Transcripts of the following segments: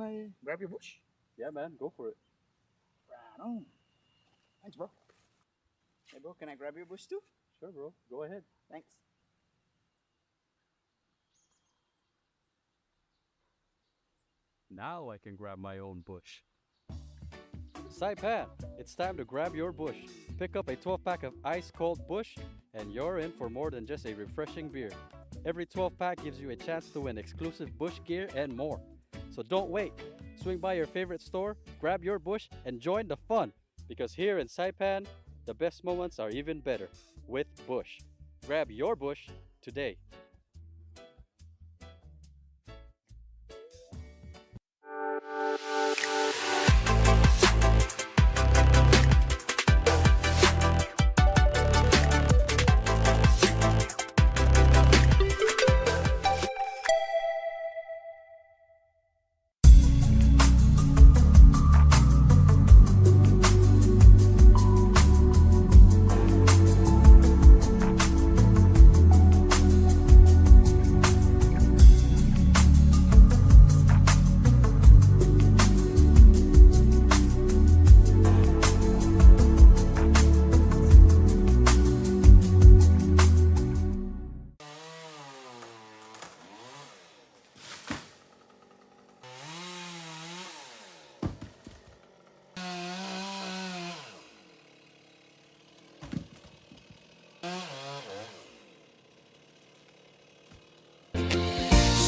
I grab your bush? Yeah, man, go for it. Right on. Thanks, bro. Hey, bro, can I grab your bush too? Sure, bro. Go ahead. Thanks. Now I can grab my own bush. Saipan, it's time to grab your bush. Pick up a 12-pack of ice-cold bush, and you're in for more than just a refreshing beer. Every 12-pack gives you a chance to win exclusive bush gear and more. So don't wait. Swing by your favorite store, grab your bush, and join the fun. Because here in Saipan, the best moments are even better with Bush. Grab your bush today.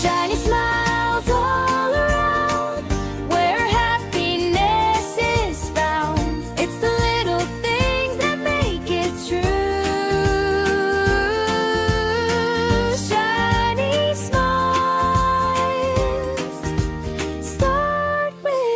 Shiny smiles all around, where happiness is found. It's the little things that make it true. Shiny smiles start with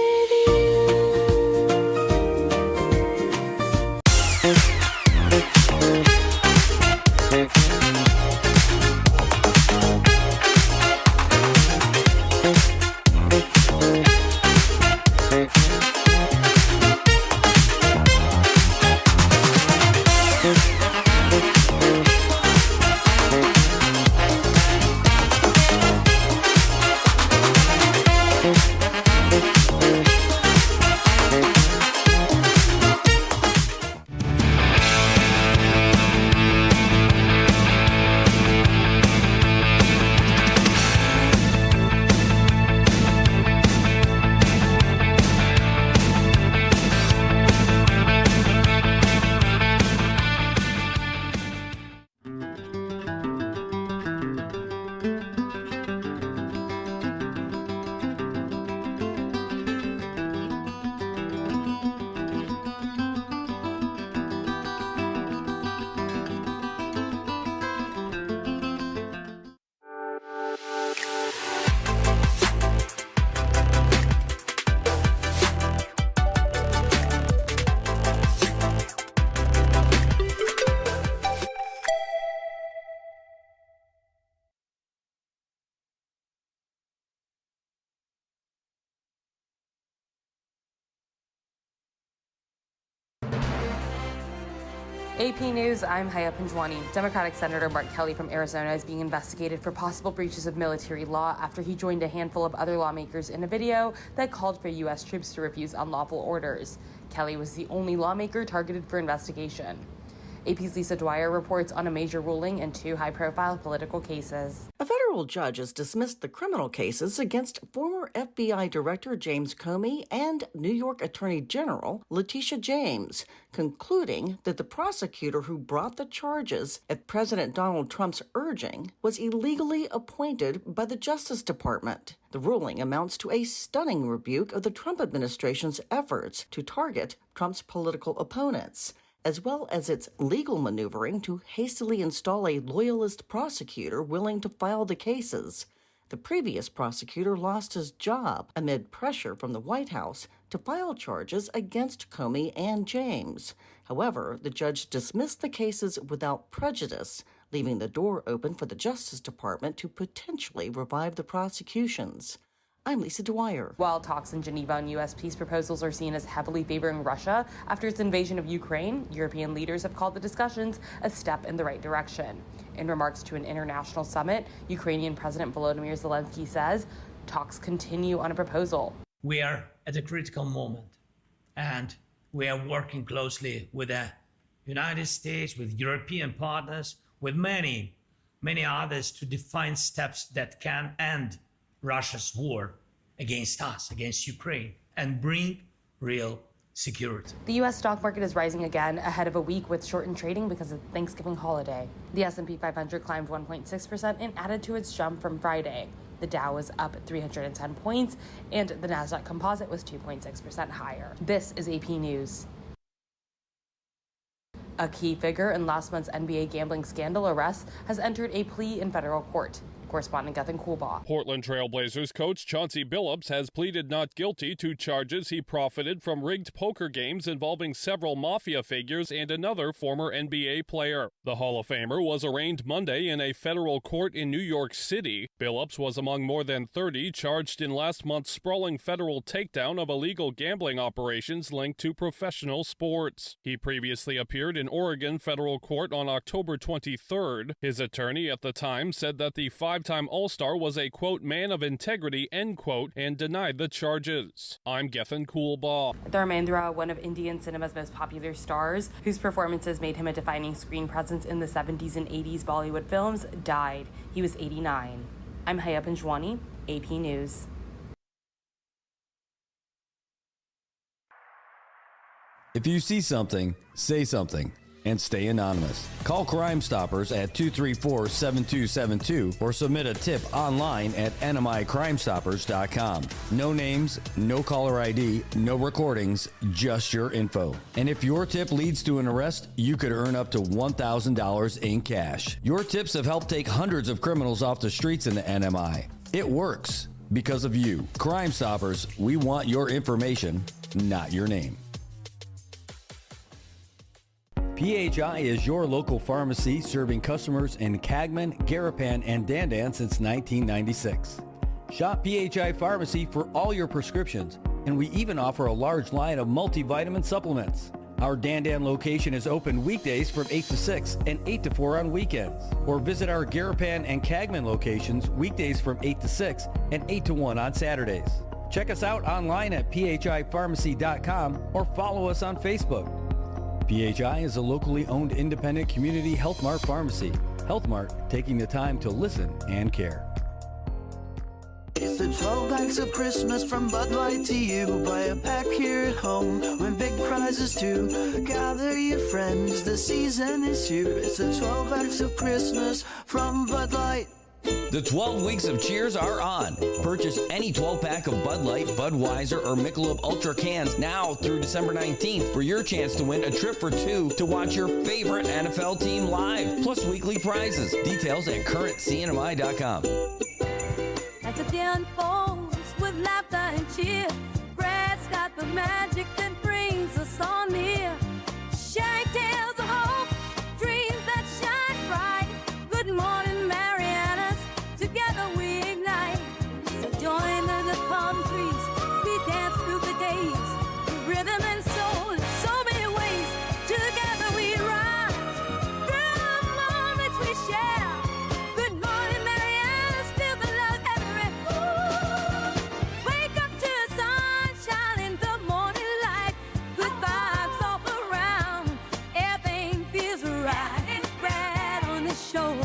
AP News, I'm Haya Panjwani. Democratic Senator Mark Kelly from Arizona is being investigated for possible breaches of military law after he joined a handful of other lawmakers in a video that called for U.S. troops to refuse unlawful orders. Kelly was the only lawmaker targeted for investigation. AP's Lisa Dwyer reports on a major ruling in two high-profile political cases. A federal judge has dismissed the criminal cases against former FBI Director James Comey and New York Attorney General Letitia James, concluding that the prosecutor who brought the charges at President Donald Trump's urging was illegally appointed by the Justice Department. The ruling amounts to a stunning rebuke of the Trump administration's efforts to target Trump's political opponents, as well as its legal maneuvering to hastily install a loyalist prosecutor willing to file the cases. The previous prosecutor lost his job amid pressure from the White House to file charges against Comey and James. However, the judge dismissed the cases without prejudice, leaving the door open for the Justice Department to potentially revive the prosecutions. I'm Lisa Dwyer. While talks in Geneva on U.S. peace proposals are seen as heavily favoring Russia after its invasion of Ukraine, European leaders have called the discussions a step in the right direction. In remarks to an international summit, Ukrainian President Volodymyr Zelensky says talks continue on a proposal. We are at a critical moment, and we are working closely with the United States, with European partners, with many others to define steps that can end Russia's war against us, against Ukraine, and bring real security. The U.S. stock market is rising again ahead of a week with shortened trading because of the Thanksgiving holiday. The S&P 500 climbed 1.6% and added to its jump from Friday. The Dow was up 310 points, and the Nasdaq Composite was 2.6% higher. This is AP News. A key figure in last month's NBA gambling scandal arrest has entered a plea in federal court. Correspondent Gethin Coolbaugh. Portland Trailblazers coach Chauncey Billups has pleaded not guilty to charges he profited from rigged poker games involving several mafia figures and another former NBA player. The Hall of Famer was arraigned Monday in a federal court in New York City. Billups was among more than 30 charged in last month's sprawling federal takedown of illegal gambling operations linked to professional sports. He previously appeared in Oregon federal court on October 23rd. His attorney at the time said that the five-time All-Star was a, quote, man of integrity, end quote, and denied the charges. I'm Gethin Coolbaugh. Dharmendra, one of Indian cinema's most popular stars, whose performances made him a defining screen presence in the 70s and 80s Bollywood films, died. He was 89. I'm Haya Panjwani, AP News. If you see something, say something, and stay anonymous. Call Crime Stoppers at 234-7272 or submit a tip online at nmicrimestoppers.com. No names, no caller ID, no recordings, just your info. And if your tip leads to an arrest, you could earn up to $1,000 in cash. Your tips have helped take hundreds of criminals off the streets in the NMI. It works because of you. Crime Stoppers, we want your information, not your name. PHI is your local pharmacy serving customers in Cagman, Garapan, and Dandan since 1996. Shop PHI Pharmacy for all your prescriptions, and we even offer a large line of multivitamin supplements. Our Dandan location is open weekdays from 8 to 6 and 8 to 4 on weekends. Or visit our Garapan and Cagman locations weekdays from 8 to 6 and 8 to 1 on Saturdays. Check us out online at phipharmacy.com or follow us on Facebook. PHI is a locally owned independent community Health Mart pharmacy. Health Mart, taking the time to listen and care. It's the 12 packs of Christmas from Bud Light to you. Buy a pack here at home, win big prizes too. Gather your friends, the season is here. It's the 12 packs of Christmas from Bud Light. The 12 weeks of cheers are on. Purchase any 12-pack of Bud Light, Budweiser, or Michelob Ultra cans now through December 19th for your chance to win a trip for two to watch your favorite NFL team live, plus weekly prizes. Details at currentcnmi.com. As the day unfolds with laughter and cheer, Brad's got the magic that brings us all near. Sharing tales of hope, dreams that shine bright. Good morning, Marianas, together we ignite. So join the palm trees, we dance through the days. Rhythm and soul, in so many ways. Together we rise, through the moments we share. Good morning, Marianas, feel the love everywhere. Wake up to the sunshine in the morning light. Good vibes all around, everything feels right. It's Brad on the show,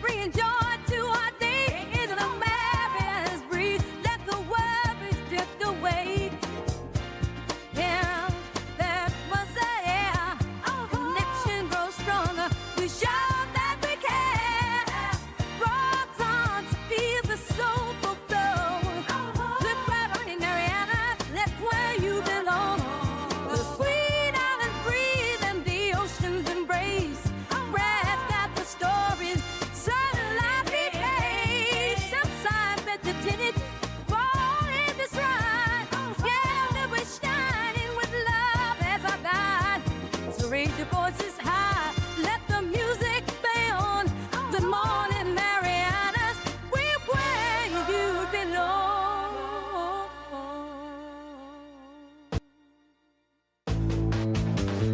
bringing joy to our day. Into the Marianas breeze, let the worries drift away. Yeah, that was the air. Connection grows stronger. We show that we care. Rock on to feel the soulful flow. Look right on in Mariana, that's where you belong. The sweet island breeze and the ocean's embrace. Brad's got the stories, sunlight behave. Southside meditated, fall in this ride. Yeah, we're shining with love as our guide. So raise your voices high, let the music play on. Good morning, Marianas, we're where you belong.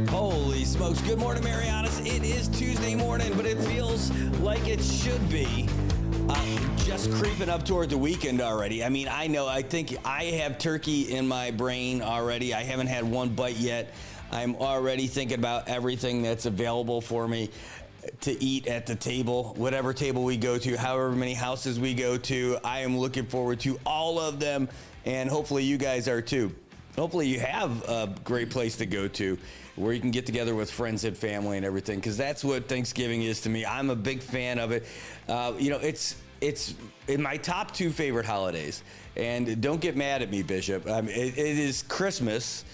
Holy smokes. Good morning, Marianas. It is Tuesday morning, but it feels like it should be Just creeping up toward the weekend already. I mean, I think I have turkey in my brain already. I haven't had one bite yet. I'm already thinking about everything that's available for me to eat at the table, whatever table we go to, however many houses we go to. I am looking forward to all of them, and hopefully you guys are too. Hopefully you have a great place to go to where you can get together with friends and family and everything, because that's what Thanksgiving is to me. I'm a big fan of it. It's in my top 2 favorite holidays. And don't get mad at me, Bishop. It is Christmas,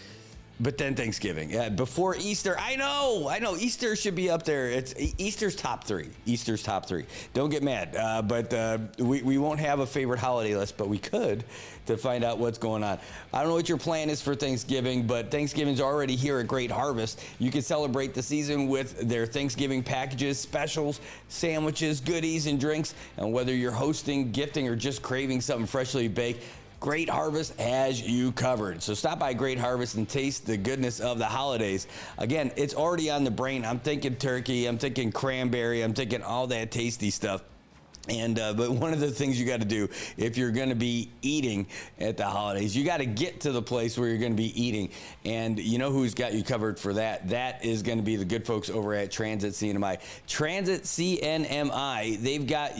but then Thanksgiving. Before Easter, I know. Easter should be up there. It's Easter's top 3. Easter's top 3. Don't get mad. But we won't have a favorite holiday list, but we could to find out what's going on. I don't know what your plan is for Thanksgiving, but Thanksgiving's already here at Great Harvest. You can celebrate the season with their Thanksgiving packages, specials, sandwiches, goodies, and drinks. And whether you're hosting, gifting, or just craving something freshly baked, Great Harvest has you covered. So stop by Great Harvest and taste the goodness of the holidays. Again, it's already on the brain. I'm thinking turkey, I'm thinking cranberry, I'm thinking all that tasty stuff. And but one of the things you got to do if you're going to be eating at the holidays, you got to get to the place where you're going to be eating. And you know who's got you covered for that? That is going to be the good folks over at Transit CNMI. Transit CNMI, they've got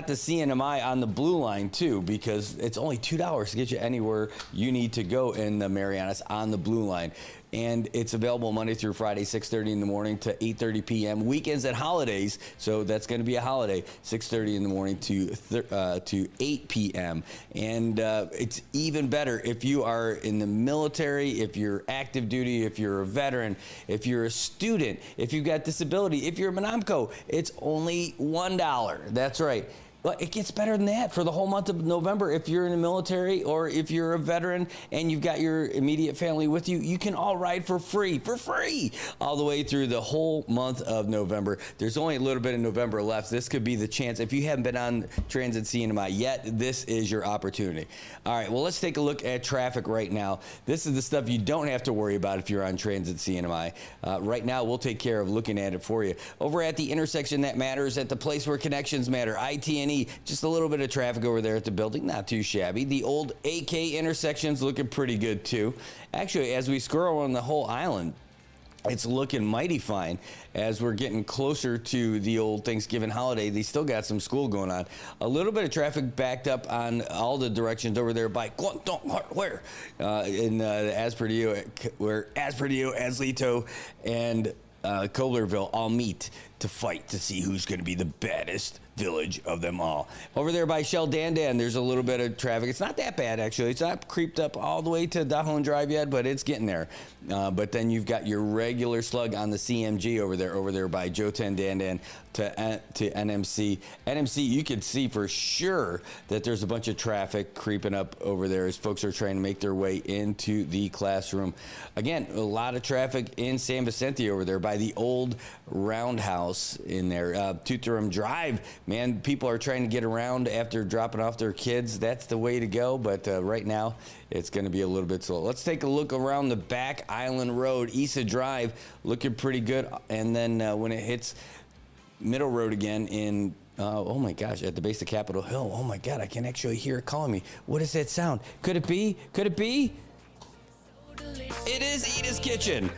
the CNMI on the Blue Line too, because it's only $2 to get you anywhere you need to go in the Marianas on the Blue Line. And it's available Monday through Friday, 6:30 in the morning to 8:30 p.m. Weekends and holidays, so that's going to be a holiday, 6:30 in the morning to 8 p.m. And it's even better if you are in the military, if you're active duty, if you're a veteran, if you're a student, if you've got disability, if you're a Monamco, it's only $1. That's right. Well, it gets better than that for the whole month of November. If you're in the military or if you're a veteran and you've got your immediate family with you, you can all ride for free, all the way through the whole month of November. There's only a little bit of November left. This could be the chance. If you haven't been on Transit CNMI yet, this is your opportunity. All right, well, let's take a look at traffic right now. This is the stuff you don't have to worry about if you're on Transit CNMI. Right now, we'll take care of looking at it for you. Over at the intersection that matters, at the place where connections matter, IT&E, just a little bit of traffic over there at the building, not too shabby. The old AK intersection's looking pretty good too. Actually, as we scroll on the whole island, it's looking mighty fine as we're getting closer to the old Thanksgiving holiday. They still got some school going on. A little bit of traffic backed up on all the directions over there by Quantum Hardware in Asperdio, where Asperdio, Aslito, and Koblerville all meet to fight to see who's going to be the baddest village of them all. Over there by Shell Dandan, there's a little bit of traffic. It's not that bad, actually. It's not creeped up all the way to Dahlon Drive yet, but it's getting there. But then you've got your regular slug on the CMG over there by Joten Dandan to NMC. NMC, you can see for sure that there's a bunch of traffic creeping up over there as folks are trying to make their way into the classroom. Again, a lot of traffic in San Vicente over there by the old roundhouse in there. Tuterum Drive, man, people are trying to get around after dropping off their kids. That's the way to go, but right now it's going to be a little bit slow. Let's take a look around the back Island Road. Issa Drive looking pretty good, and then when it hits Middle Road again in oh my gosh, at the base of Capitol Hill. Oh my God, I can actually hear it calling me. What is that sound? Could it be? Could it be? It is Edith's Kitchen.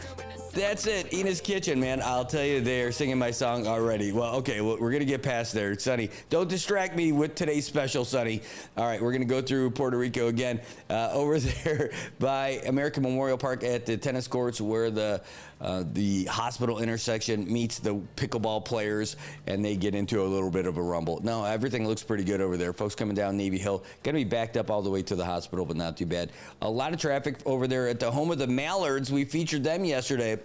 That's it, Edith's Kitchen, man. I'll tell you, they're singing my song already. Well, okay, well, we're going to get past there. Sonny, don't distract me with today's special, Sonny. All right, we're going to go through Puerto Rico again. Over there by American Memorial Park at the tennis courts where the hospital intersection meets the pickleball players, and they get into a little bit of a rumble. No, everything looks pretty good over there. Folks coming down Navy Hill, going to be backed up all the way to the hospital, but not too bad. A lot of traffic over there at the home of the Mallards. We featured them yesterday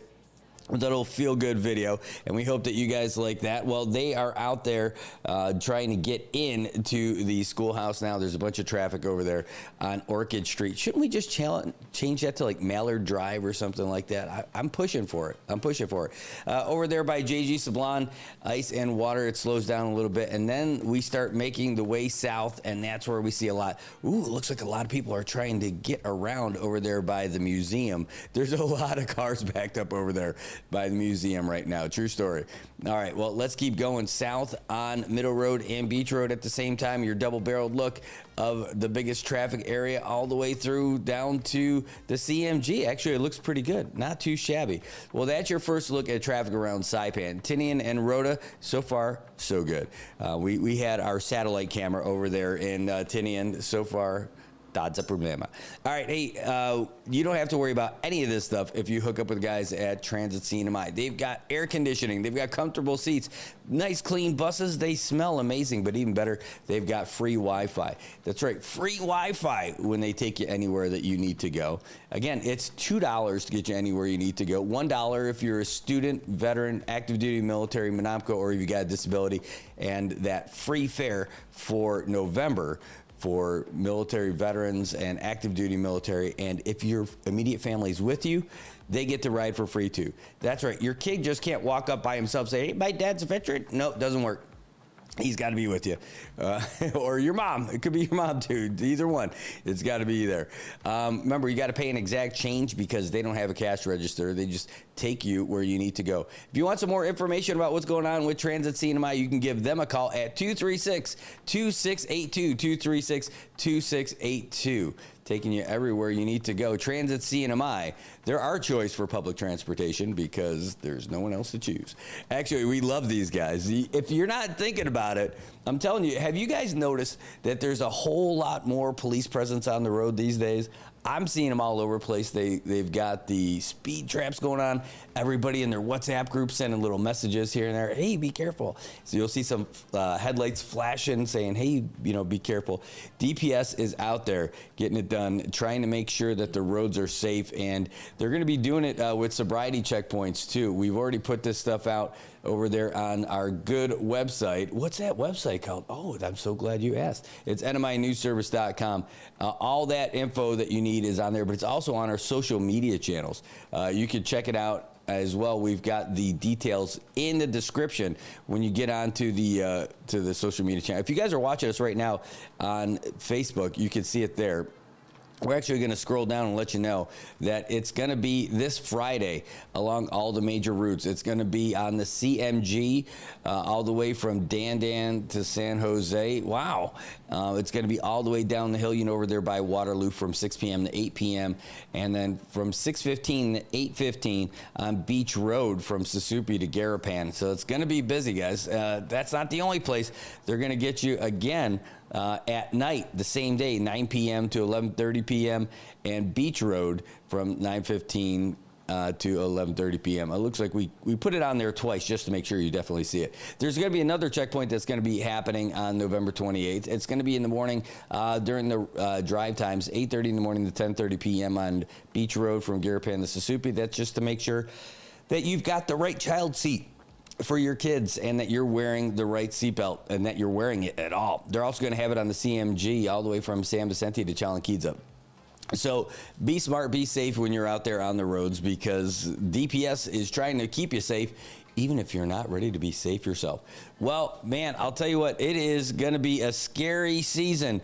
with that little feel-good video, and we hope that you guys like that. Well, they are out there trying to get into the schoolhouse now. There's a bunch of traffic over there on Orchid Street. Shouldn't we just change that to like Mallard Drive or something like that? I'm pushing for it. Over there by JG Sablon, ice and water, it slows down a little bit, and then we start making the way south, and that's where we see a lot. Ooh, it looks like a lot of people are trying to get around over there by the museum. There's a lot of cars backed up over there. by the museum right now. True story. All right, well, let's keep going south on Middle Road and Beach Road at the same time. Your double-barreled look of the biggest traffic area all the way through down to the CMG. Actually, it looks pretty good. Not too shabby. Well, that's your first look at traffic around Saipan. Tinian and Rhoda, so far, so good. We had our satellite camera over there in Tinian. So far, that's a problema. All right, hey, you don't have to worry about any of this stuff if you hook up with the guys at Transit CNMI. They've got air conditioning. They've got comfortable seats. Nice, clean buses. They smell amazing, but even better, they've got free Wi-Fi. That's right, free Wi-Fi when they take you anywhere that you need to go. Again, it's $2 to get you anywhere you need to go. $1 if you're a student, veteran, active duty, military, Monopco, or if you got a disability. And that free fare for November for military veterans and active duty military. And if your immediate family's with you, they get to ride for free too. That's right. Your kid just can't walk up by himself and say, hey, my dad's a veteran. No, it doesn't work. He's got to be with you. Or your mom. It could be your mom, too. Either one. It's got to be there. Remember, you got to pay an exact change because they don't have a cash register. They just take you where you need to go. If you want some more information about what's going on with Transit CNMI, you can give them a call at 236-2682, 236-2682. Taking you everywhere you need to go. Transit CNMI, they're our choice for public transportation because there's no one else to choose. Actually, we love these guys. If you're not thinking about it, I'm telling you, have you guys noticed that there's a whole lot more police presence on the road these days? I'm seeing them all over the place. They've got the speed traps going on. Everybody in their WhatsApp group sending little messages here and there. Hey, be careful. So you'll see some headlights flashing saying, hey, be careful. DPS is out there getting it done, trying to make sure that the roads are safe. And they're going to be doing it with sobriety checkpoints, too. We've already put this stuff out over there on our good website. What's that website called? Oh, I'm so glad you asked. It's nminewsservice.com. All that info that you need is on there, but it's also on our social media channels. You can check it out as well. We've got the details in the description when you get onto the to the social media channel. If you guys are watching us right now on Facebook, you can see it there. We're actually going to scroll down and let you know that it's going to be this Friday along all the major routes. It's going to be on the CMG all the way from Dandan to San Jose. Wow. It's going to be all the way down the hill, over there by Waterloo from 6 p.m. to 8 p.m. And then from 6:15 to 8:15 on Beach Road from Susupi to Garapan. So it's going to be busy, guys. That's not the only place. They're going to get you again at night, the same day, 9 p.m. to 11:30 p.m. and Beach Road from 9:15 to 11:30 p.m. It looks like we put it on there twice just to make sure you definitely see it. There's going to be another checkpoint that's going to be happening on November 28th. It's going to be in the morning during the drive times, 8:30 in the morning to 10:30 p.m. on Beach Road from Garapan to Susupi. That's just to make sure that you've got the right child seat for your kids and that you're wearing the right seatbelt and that you're wearing it at all. They're also going to have it on the CMG all the way from San Vicente to Chalonquidza. So be smart, be safe when you're out there on the roads because DPS is trying to keep you safe even if you're not ready to be safe yourself. Well, man, I'll tell you what, it is going to be a scary season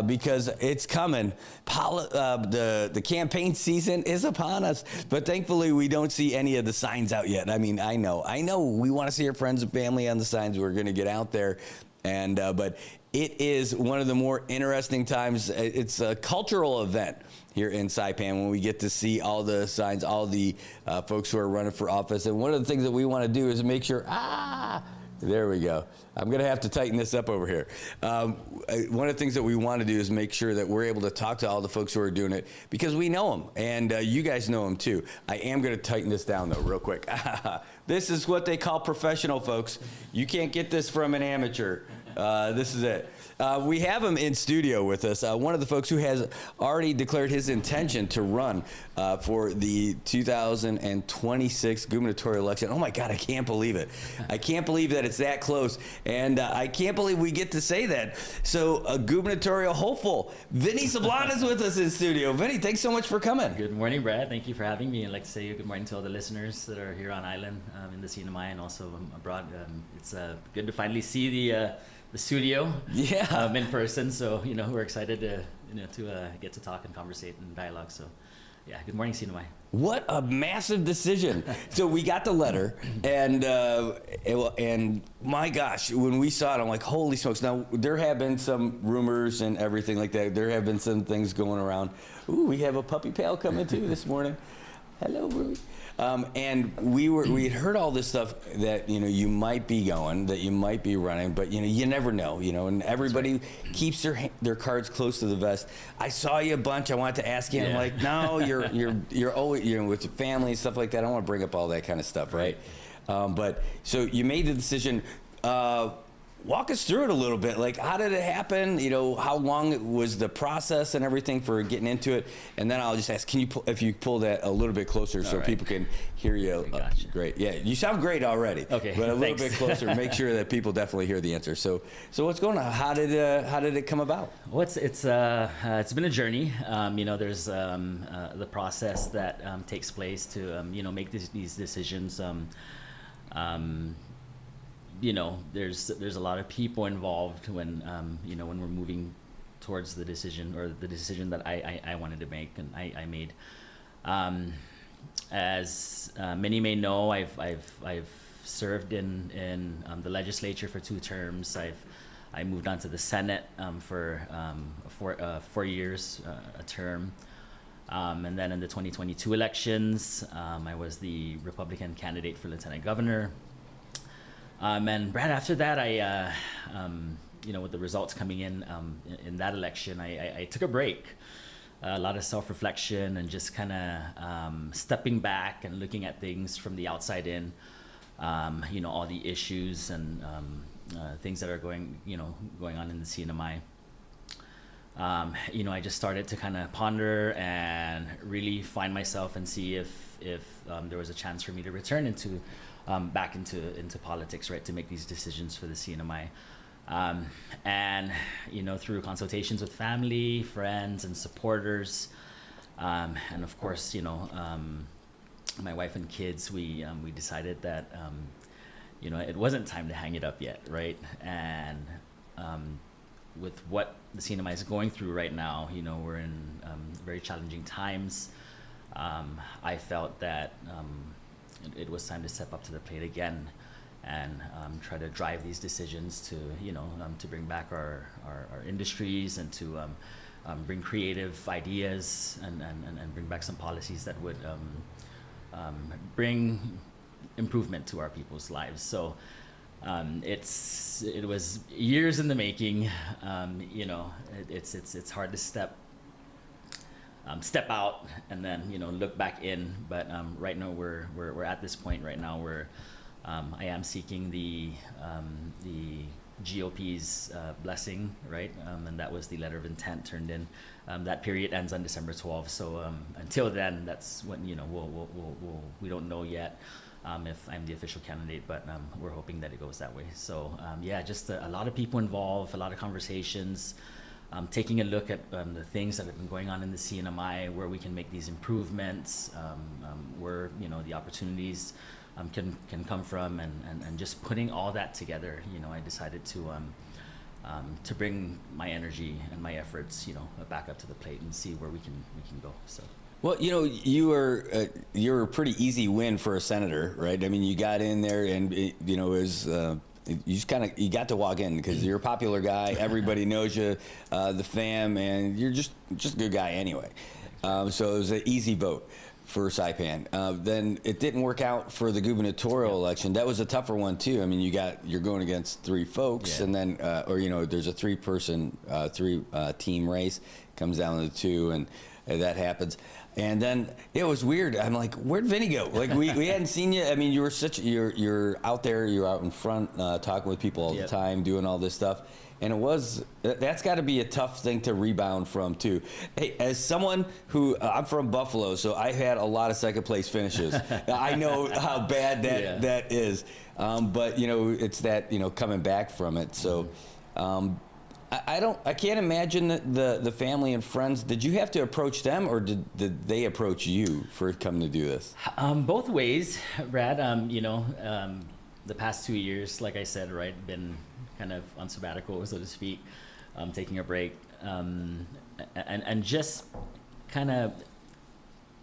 because it's coming. The campaign season is upon us, but thankfully we don't see any of the signs out yet. I mean, I know we want to see our friends and family on the signs. We're going to get out there, and but it is one of the more interesting times. It's a cultural event here in Saipan when we get to see all the signs, all the folks who are running for office. And one of the things that we want to do is make sure, there we go. I'm going to have to tighten this up over here. One of the things that we want to do is make sure that we're able to talk to all the folks who are doing it because we know them and you guys know them too. I am going to tighten this down though real quick. This is what they call professional, folks. You can't get this from an amateur. This is it. We have him in studio with us. One of the folks who has already declared his intention to run for the 2026 gubernatorial election. Oh my God, I can't believe it. I can't believe that it's that close. And I can't believe we get to say that. So a gubernatorial hopeful, Vinny Sablan is with us in studio. Vinny, thanks so much for coming. Good morning, Brad. Thank you for having me. I'd like to say good morning to all the listeners that are here on island in the CNMI and also abroad. It's good to finally see the studio in person, so we're excited to get to talk and conversate and dialogue. So Yeah, good morning, Sinamay. What a massive decision. So we got the letter, and my gosh, when we saw it, I'm like, holy smokes. Now, there have been some rumors and everything like that. There have been some things going around. Ooh, we have a puppy pal coming too this morning. Hello, Ruby. And we had heard all this stuff that, you know, you might be going, that you might be running, but, you know, you never know, you know, and everybody keeps their cards close to the vest. I saw you a bunch. I wanted to ask you, and I'm like, no, you're always, you know, with your family and stuff like that. I don't want to bring up all that kind of stuff, right? But so you made the decision. Walk us through it a little bit. Like, how did it happen? You know, how long was the process and everything for getting into it? And then I'll just ask, can you if you pull that a little bit closer so people can hear you? Gotcha. Great. Yeah, you sound great already. Okay. But a little Thanks. bit closer. Make sure that people definitely hear the answer. So what's going on? How did it come about? Well, it's been a journey. You know, there's the process that takes place to you know, make these decisions. You know, there's a lot of people involved when you know, when we're moving towards the decision, or the decision that I wanted to make, and I made. As many may know, I've served in the legislature for 2 terms. I moved on to the Senate for 4 years, a term. And then in the 2022 elections, I was the Republican candidate for lieutenant governor. And right after that, you know, with the results coming in that election, I took a break. A lot of self-reflection and just kind of stepping back and looking at things from the outside in. You know, all the issues and things that are going on in the CNMI. You know, I just started to kind of ponder and really find myself and see if there was a chance for me to return back into politics, right, to make these decisions for the CNMI. And, you know, through consultations with family, friends, and supporters, and of course, you know, my wife and kids, we decided that, you know, it wasn't time to hang it up yet, right? And with what the CNMI is going through right now, you know, we're in very challenging times. I felt that it was time to step up to the plate again and try to drive these decisions to, you know, to bring back our industries and to bring creative ideas and bring back some policies that would bring improvement to our people's lives. So it was years in the making. You know, it's hard to step out and then, you know, look back in. But right now we're at this point right now where I am seeking the GOP's blessing, right? And that was the letter of intent turned in. That period ends on December 12th. So until then, that's when, you know, we don't know yet if I'm the official candidate, but we're hoping that it goes that way. So yeah, just a lot of people involved, a lot of conversations. Taking a look at the things that have been going on in the CNMI, where we can make these improvements, where, you know, the opportunities can come from, and just putting all that together. You know, I decided to bring my energy and my efforts, you know, back up to the plate and see where we can go. So. Well, you know, you're a pretty easy win for a senator, right? I mean, you got in there, and you know, it was. You got to walk in because you're a popular guy. Everybody knows you, the fam, and you're just a good guy anyway. So it was an easy vote for Saipan. Then it didn't work out for the gubernatorial election. That was a tougher one too. I mean, you're going against 3 folks, and then or, you know, there's a 3-person, 3-team race. Comes down to 2, and that happens. And then it was weird. I'm like, where'd Vinny go? Like, we hadn't seen you. I mean, you're out there, you're out in front, talking with people all the time, doing all this stuff. And that's got to be a tough thing to rebound from too. Hey, as someone who, I'm from Buffalo, so I had a lot of second place finishes. I know how bad that is. But, you know, it's that, you know, coming back from it. So, I can't imagine the family and friends. Did you have to approach them, or did they approach you for coming to do this? Both ways, Brad. You know, the past 2 years, like I said, right, been kind of on sabbatical, so to speak, taking a break, and just kind of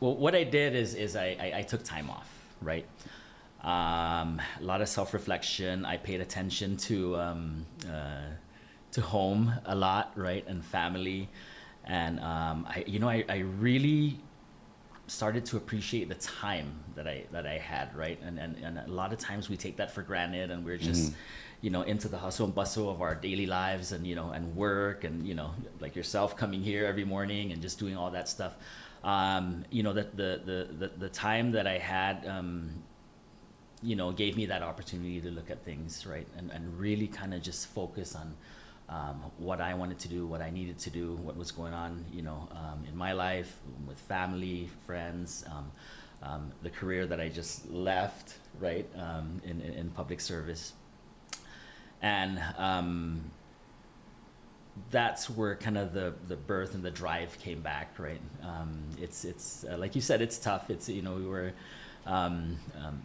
well, what I did is I took time off, right? A lot of self-reflection. I paid attention to home a lot, right, and family, and I really started to appreciate the time that I had, right, and a lot of times we take that for granted, and we're just into the hustle and bustle of our daily lives, and and work, and like yourself coming here every morning and just doing all that stuff. That the time that I had gave me that opportunity to look at things, right, and really kind of just focus on what I wanted to do, what I needed to do, what was going on, in my life, with family, friends, the career that I just left, right, in public service. And that's where kind of the birth and the drive came back, right? It's like you said, it's tough. It's, we were,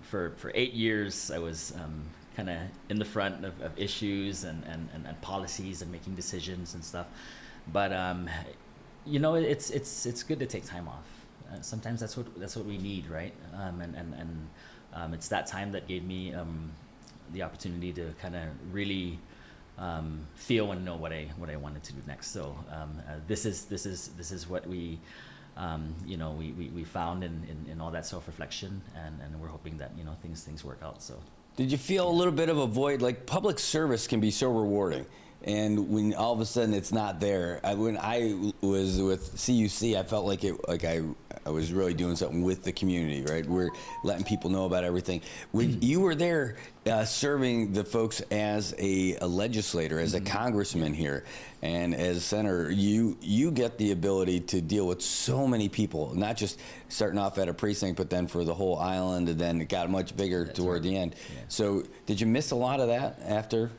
for 8 years, I was kind of in the front of issues and policies and making decisions and stuff. But it's good to take time off. Sometimes that's what we need, right? It's that time that gave me the opportunity to kind of really feel and know what I wanted to do next. So this is what we we found in all that self-reflection, and we're hoping that things work out. So. Did you feel a little bit of a void? Like, public service can be so rewarding, and when all of a sudden it's not there. When I was with CUC, I felt like I was really doing something with the community, right? We're letting people know about everything. When you were there serving the folks as a legislator, as a congressman here, and as senator, you get the ability to deal with so many people, not just starting off at a precinct, but then for the whole island, and then it got much bigger toward the end. Yeah. So did you miss a lot of that after?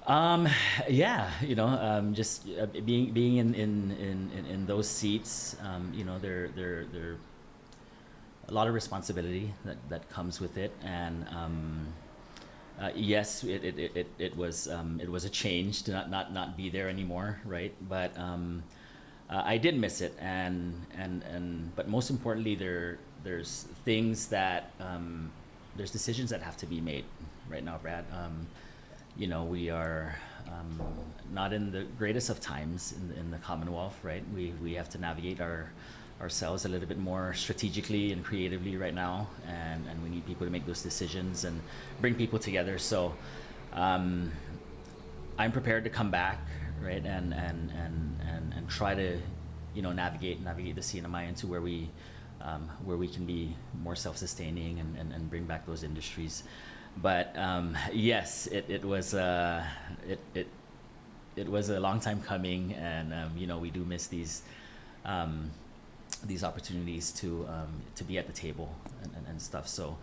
Yeah, just being in those seats, there a lot of responsibility that comes with it, and yes, it was a change to not be there anymore, right? But I did miss it, but most importantly, there's things that there's decisions that have to be made right now, Brad. We are not in the greatest of times in the Commonwealth, right? We have to navigate ourselves a little bit more strategically and creatively right now, and we need people to make those decisions and bring people together. So I'm prepared to come back, right, and try to navigate the CNMI into where we can be more self-sustaining and bring back those industries. But yes, it was a long time coming, and we do miss these opportunities to be at the table and stuff. So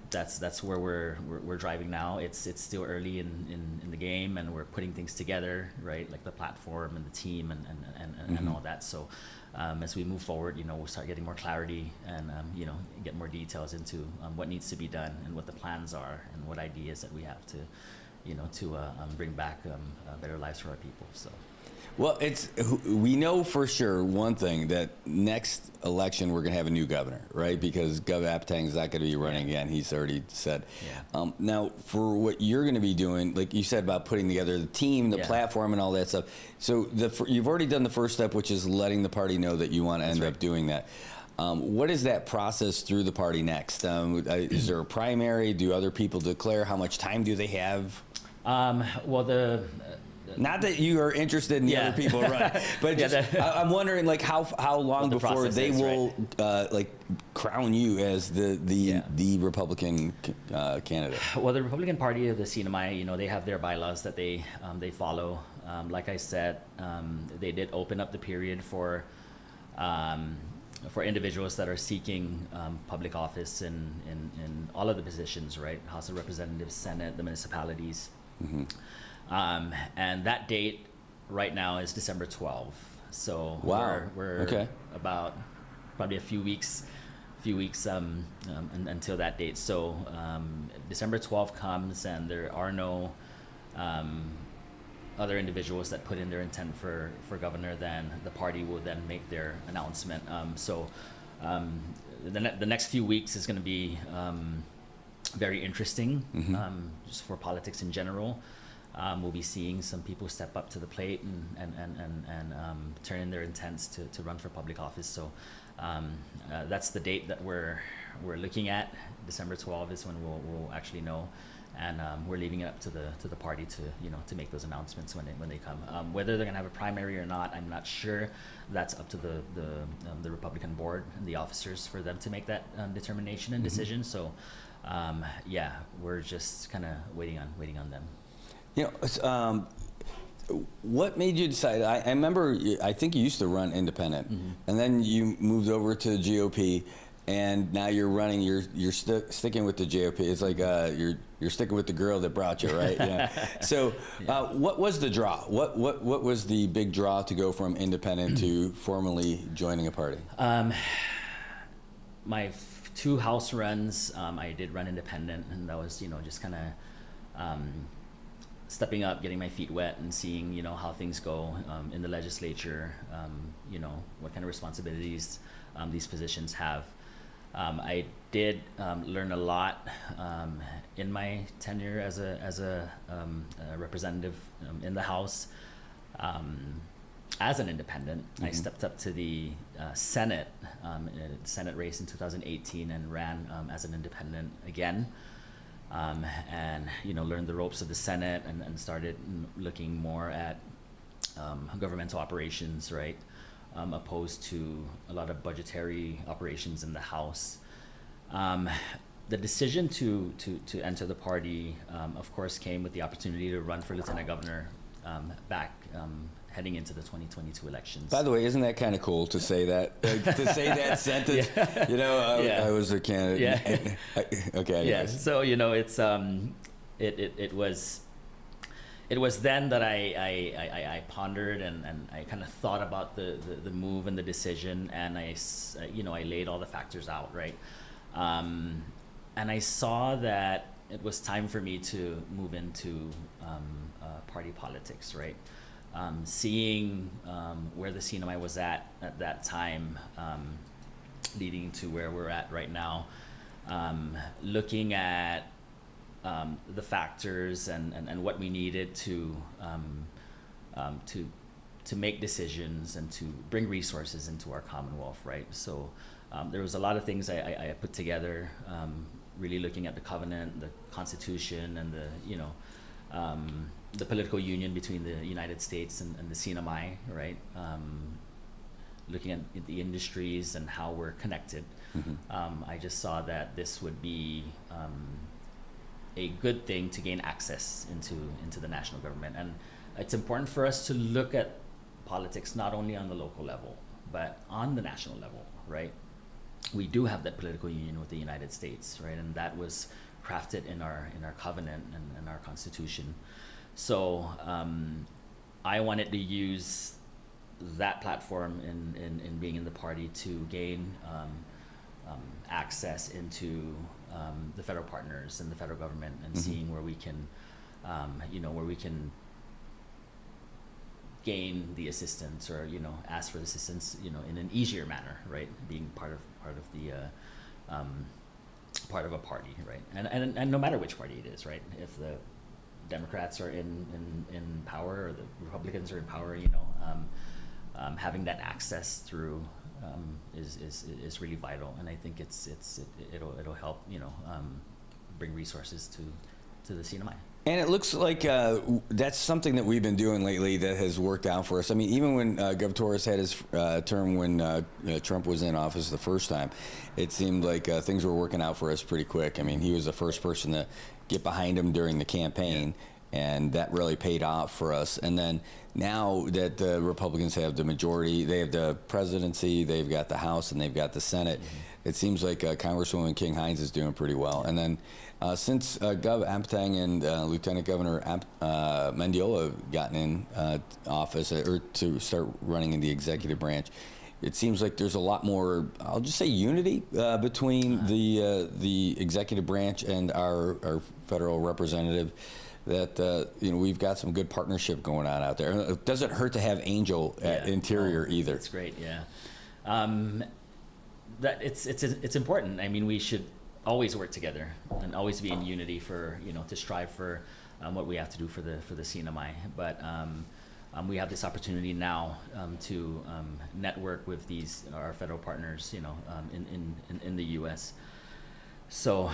that's where we're driving now. It's still early in the game, and we're putting things together, right? Like the platform and the team and all that. So as we move forward, we'll start getting more clarity and get more details into what needs to be done and what the plans are and what ideas that we have to bring back better lives for our people. So. Well, we know for sure one thing, that next election we're going to have a new governor, right? Because Gov Apatang is not going to be running again. He's already said. Yeah. Now, for what you're going to be doing, like you said about putting together the team, the platform, and all that stuff. So you've already done the first step, which is letting the party know that you want to end up doing that. What is that process through the party next? Is there a primary? Do other people declare? How much time do they have? Well, not that you are interested in the other people running, but I'm wondering, like, how long before they will like crown you as the Republican candidate. Well, the Republican Party of the CNMI, they have their bylaws that they follow. Like I said, they did open up the period for individuals that are seeking public office in all of the positions, right? House of Representatives, Senate, the municipalities. Mm-hmm. And that date right now is December 12th. So we're about probably a few weeks until that date. So December 12th comes, and there are no other individuals that put in their intent for governor, then the party will then make their announcement. The next few weeks is going to be very interesting, just for politics in general. We'll be seeing some people step up to the plate and turn in their intents to run for public office. So that's the date that we're looking at. December 12th is when we'll actually know, and we're leaving it up to the party to make those announcements when they come. Whether they're gonna have a primary or not, I'm not sure. That's up to the Republican board and the officers for them to make that determination and decision. So yeah, we're just kind of waiting on them. What made you decide? I remember, I think you used to run independent, and then you moved over to the GOP, and now you're running. You're sticking with the GOP. It's like you're sticking with the girl that brought you, right? Yeah. So, what was the draw? What was the big draw to go from independent to formally joining a party? My 2 house runs, I did run independent, and that was just kind of stepping up, getting my feet wet, and seeing how things go in the legislature. What kind of responsibilities these positions have. I did learn a lot in my tenure as a representative in the House. As an independent, I stepped up to the Senate race in 2018 and ran as an independent again. And learned the ropes of the Senate and started looking more at governmental operations, right? Opposed to a lot of budgetary operations in the House. The decision to enter the party, of course, came with the opportunity to run for lieutenant governor back heading into the 2022 elections. By the way, isn't that kind of cool to say that? To say that sentence? Yeah. I was a candidate. Yeah. Okay. Yeah. So it's it was then that I pondered and I kind of thought about the move and the decision, and I laid all the factors out, right? And I saw that it was time for me to move into party politics, right? Seeing where the CNMI was at that time, leading to where we're at right now, looking at the factors and what we needed to make decisions and to bring resources into our Commonwealth, right? So there was a lot of things I put together, really looking at the covenant, the Constitution, and the political union between the United States and the CNMI, right? Looking at the industries and how we're connected. I just saw that this would be a good thing to gain access into the national government. And it's important for us to look at politics not only on the local level, but on the national level, right? We do have that political union with the United States, right? And that was crafted in our covenant and our Constitution. So I wanted to use that platform in being in the party to gain access into the federal partners and the federal government, and seeing where we can, where we can gain the assistance, or ask for the assistance, in an easier manner, right? Being part of a party, right? And no matter which party it is, right? If the Democrats are in power or the Republicans are in power, having that access through is really vital, and I think it'll help bring resources to the CNMI. And it looks like that's something that we've been doing lately that has worked out for us. I mean, even when Gov. Torres had his term when Trump was in office the first time, it seemed like things were working out for us pretty quick. I mean, he was the first person to get behind him during the campaign, and that really paid off for us. And then now that the Republicans have the majority, they have the presidency, they've got the House, and they've got the Senate, it seems like Congresswoman King Hines is doing pretty well. And then since Gov. Amptang and Lieutenant Governor Mendiola have gotten in office, or to start running in the executive branch, it seems like there's a lot more, I'll just say, unity between the executive branch and our federal representative. That we've got some good partnership going on out there. It doesn't hurt to have Angel at Interior either. That's great. Yeah, that it's important. I mean, we should always work together and always be in unity for to strive for what we have to do for the CNMI. But we have this opportunity now to network with our federal partners, in the U.S. So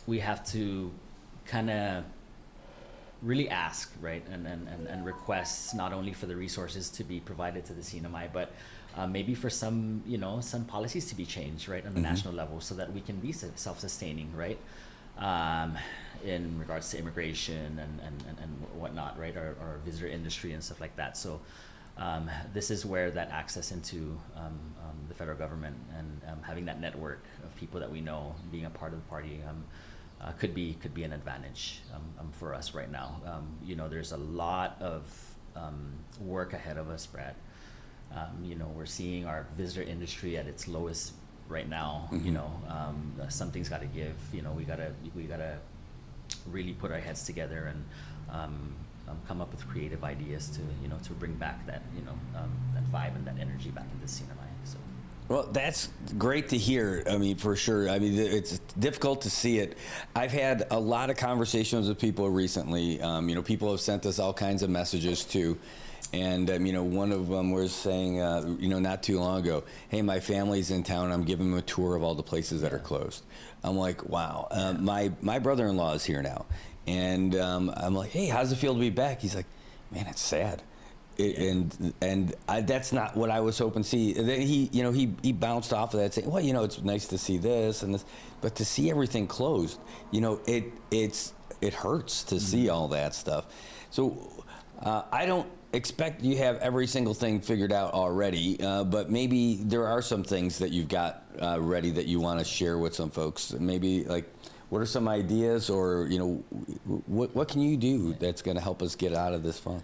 we have to kind of really ask, right, and request not only for the resources to be provided to the CNMI, but maybe for some policies to be changed, right, on the national level, so that we can be self-sustaining, right, in regards to immigration and whatnot, right, our visitor industry and stuff like that. So this is where that access into the federal government and having that network of people that we know, being a part of the party, could be an advantage for us right now. There's a lot of work ahead of us, Brad. We're seeing our visitor industry at its lowest right now. Something's got to give. We gotta really put our heads together and come up with creative ideas to bring back that that vibe and that energy back into CNMI. So. Well, that's great to hear. I mean, for sure. I mean, it's difficult to see it. I've had a lot of conversations with people recently. People have sent us all kinds of messages too. And, one of them was saying, not too long ago, hey, my family's in town. I'm giving them a tour of all the places that are closed. I'm like, wow. My brother-in-law is here now. And I'm like, hey, how's it feel to be back? He's like, man, it's sad. That's not what I was hoping to see. And then he bounced off of that, saying, well, it's nice to see this and this, but to see everything closed, it hurts to see all that stuff. So I don't expect you have every single thing figured out already, but maybe there are some things that you've got ready that you want to share with some folks. Maybe like, what are some ideas, or what can you do that's going to help us get out of this funk?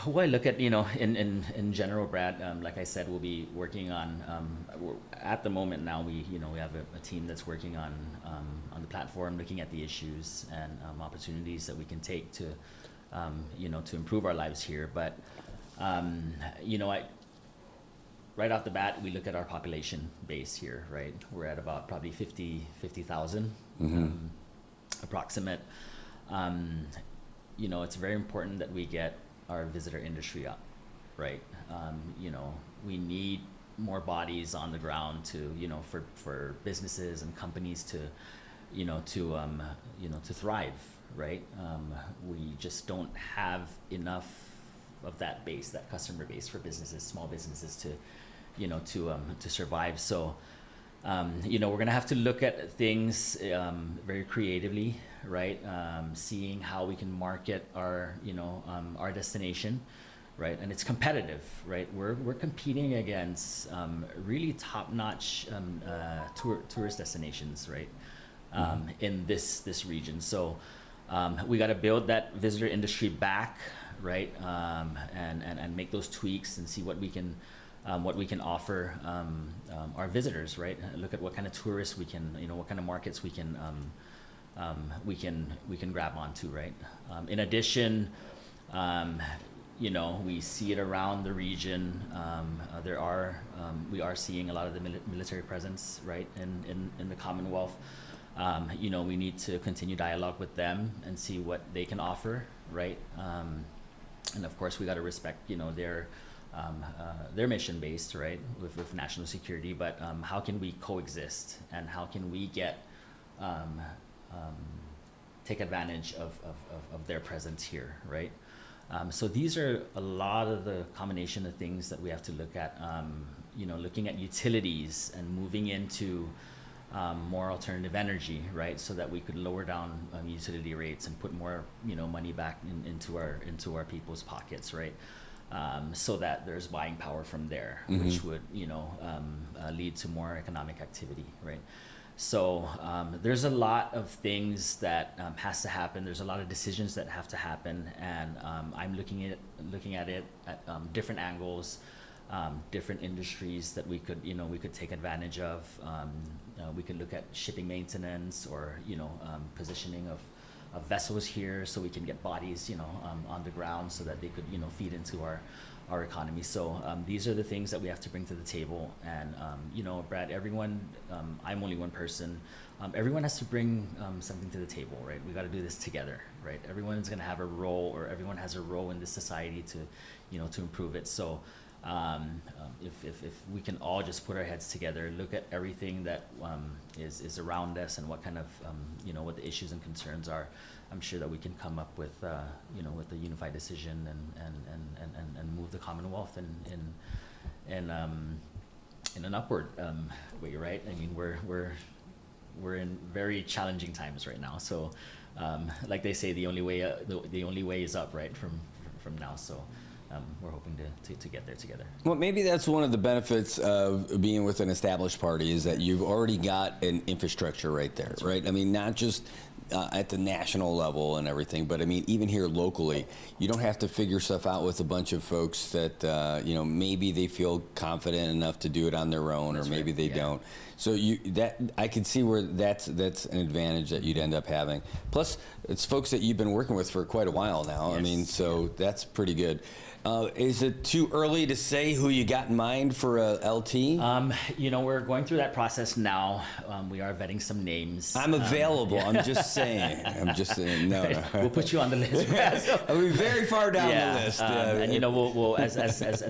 Well, I look at, in general, Brad, like I said, we'll be working on, at the moment now, we have a team that's working on the platform, looking at the issues and opportunities that we can take to, to improve our lives here. But, right off the bat, we look at our population base here, right? We're at about probably 50,000, approximate. It's very important that we get our visitor industry up, right? We need more bodies on the ground to, for businesses and companies to, to thrive, right? We just don't have enough of that base, that customer base for businesses, small businesses to survive. So, we're gonna have to look at things very creatively, right? Seeing how we can market our destination, right? And it's competitive, right? We're competing against really top-notch tourist destinations, right? In this region. So we got to build that visitor industry back, right? And make those tweaks and see what we can offer our visitors, right? Look at what kind of tourists we can, what kind of markets we can grab onto, right? In addition, we see it around the region. We are seeing a lot of the military presence, right, in the Commonwealth. We need to continue dialogue with them and see what they can offer, right? And of course, we got to respect, their mission based, right, with national security. But how can we coexist, and how can we get take advantage of their presence here, right? So these are a lot of the combination of things that we have to look at. Looking at utilities and moving into more alternative energy, right? So that we could lower down utility rates and put more, money back into our people's pockets, right? So that there's buying power from there, which would, lead to more economic activity, right? So there's a lot of things that has to happen. There's a lot of decisions that have to happen, and I'm looking at it at different angles, different industries that we could take advantage of. We could look at shipping maintenance, or positioning of vessels here, so we can get bodies on the ground, so that they could feed into our economy. So these are the things that we have to bring to the table. And Brad, everyone, I'm only one person. Everyone has to bring something to the table, right? We got to do this together, right? Everyone's going to have a role, or everyone has a role in this society to improve it. So if we can all just put our heads together, look at everything that is around us, and what kind of what the issues and concerns are, I'm sure that we can come up with with a unified decision, and move the Commonwealth in an upward way, right? I mean, we're in very challenging times right now. So like they say, the only way is up, right? From now. So we're hoping to get there together. Well, maybe that's one of the benefits of being with an established party, is that you've already got an infrastructure right there, right? I mean, not just at the national level and everything, but I mean, even here locally, you don't have to figure stuff out with a bunch of folks that maybe they feel confident enough to do it on their own, or maybe they don't. So I can see where that's an advantage that you'd end up having. Plus, it's folks that you've been working with for quite a while now. Yes. I mean, so that's pretty good. Is it too early to say who you got in mind for a LT? We're going through that process now. We are vetting some names. I'm available. I'm just saying. No. We'll put you on the list. I'll be very far down the list. And we'll as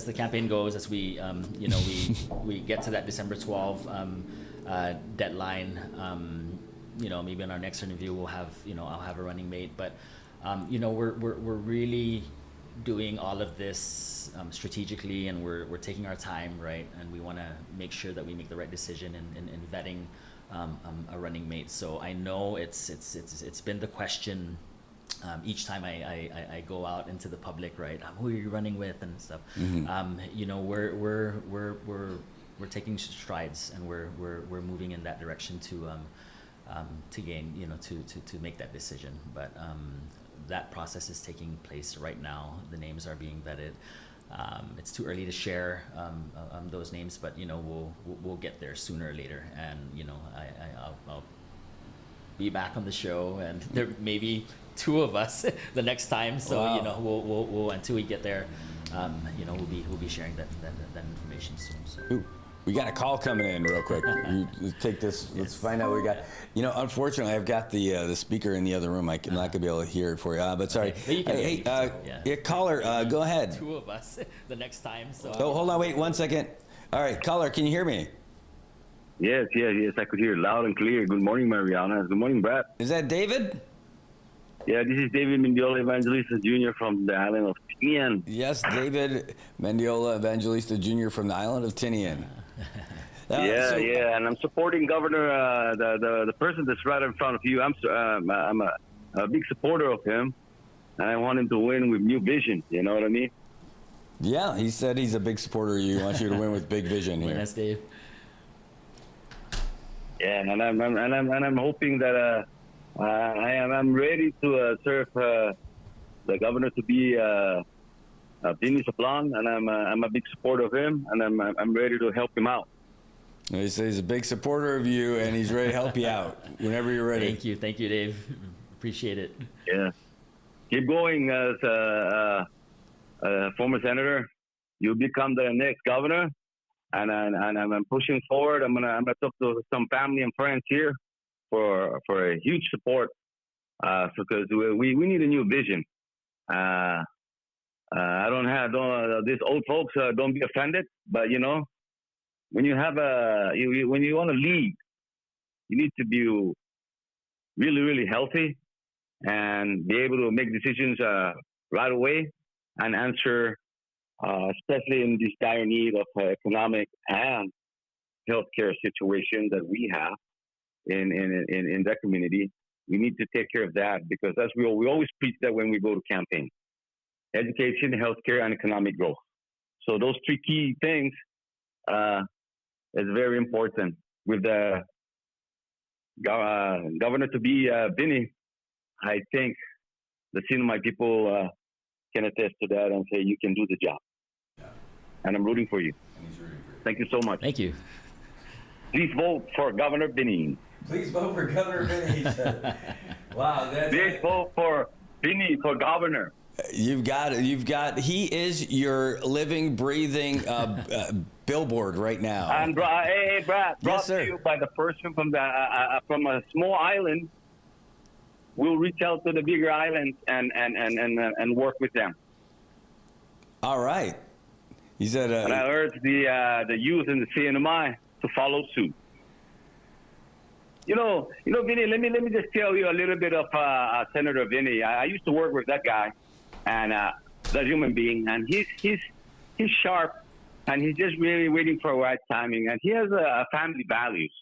the campaign goes, as we we get to that December 12 deadline. Maybe in our next interview we'll have I'll have a running mate, but we're really doing all of this strategically, and we're taking our time, right? And we want to make sure that we make the right decision in vetting a running mate. So I know it's been the question each time I go out into the public, right? Who are you running with and stuff? Mm-hmm. We're taking strides, and we're moving in that direction to gain to make that decision. But that process is taking place right now. The names are being vetted. It's too early to share those names, but we'll get there sooner or later. And I'll be back on the show, and there may be two of us the next time. So wow. We'll until we get there, we'll be sharing that information soon. So. Ooh. We got a call coming in real quick. You take this. Let's find out what we got. Unfortunately, I've got the speaker in the other room. I'm not gonna be able to hear it for you. But sorry. Hey, caller, go ahead. Two of us the next time. So. Oh, hold on, wait 1 second. All right, caller, can you hear me? Yes, I could hear loud and clear. Good morning, Marianas. Good morning, Brad. Is that David? Yeah, this is David Mendiola Evangelista Jr. from the island of Tinian. Yes, David Mendiola Evangelista Jr. from the island of Tinian. And I'm supporting Governor, the person that's right in front of you. I'm a big supporter of him, and I want him to win with new vision. You know what I mean? Yeah, he said he's a big supporter of you. He wants you to win with big vision here. That's Dave. Yeah, and I'm hoping that I'm ready to serve the governor to be Dennis Aplon, and I'm a big supporter of him, and I'm ready to help him out. He says he's a big supporter of you, and he's ready to help you out whenever you're ready. Thank you, Dave. Appreciate it. Yeah, keep going as a former senator. You'll become the next governor, and I'm pushing forward. I'm gonna talk to some family and friends here for a huge support, because we need a new vision. These old folks don't be offended, but when you have when you want to lead, you need to be really, really healthy and be able to make decisions right away and answer, especially in this dire need of economic and healthcare situation that we have in that community. We need to take care of that, because that's we always preach that when we go to campaign: education, healthcare, and economic growth. So those three key things is very important with the governor to be Vinny, I think the Sinamay people can attest to that and say you can do the job. And I'm rooting for you. Thank you so much. Thank you. Please vote for Governor Vinny. Please vote for Governor Vinny. Wow, Please vote for Vinny for governor. You've got it. He is your living, breathing billboard right now. And hey, Brad, brought to you by the person from a small island. We'll reach out to the bigger islands and work with them. All right. He said. And I urge the youth in the CNMI to follow suit. You know, Vinny. Let me just tell you a little bit of Senator Vinny. I used to work with that guy, and that human being, and he's sharp, and he's just really waiting for the right timing, and he has family values.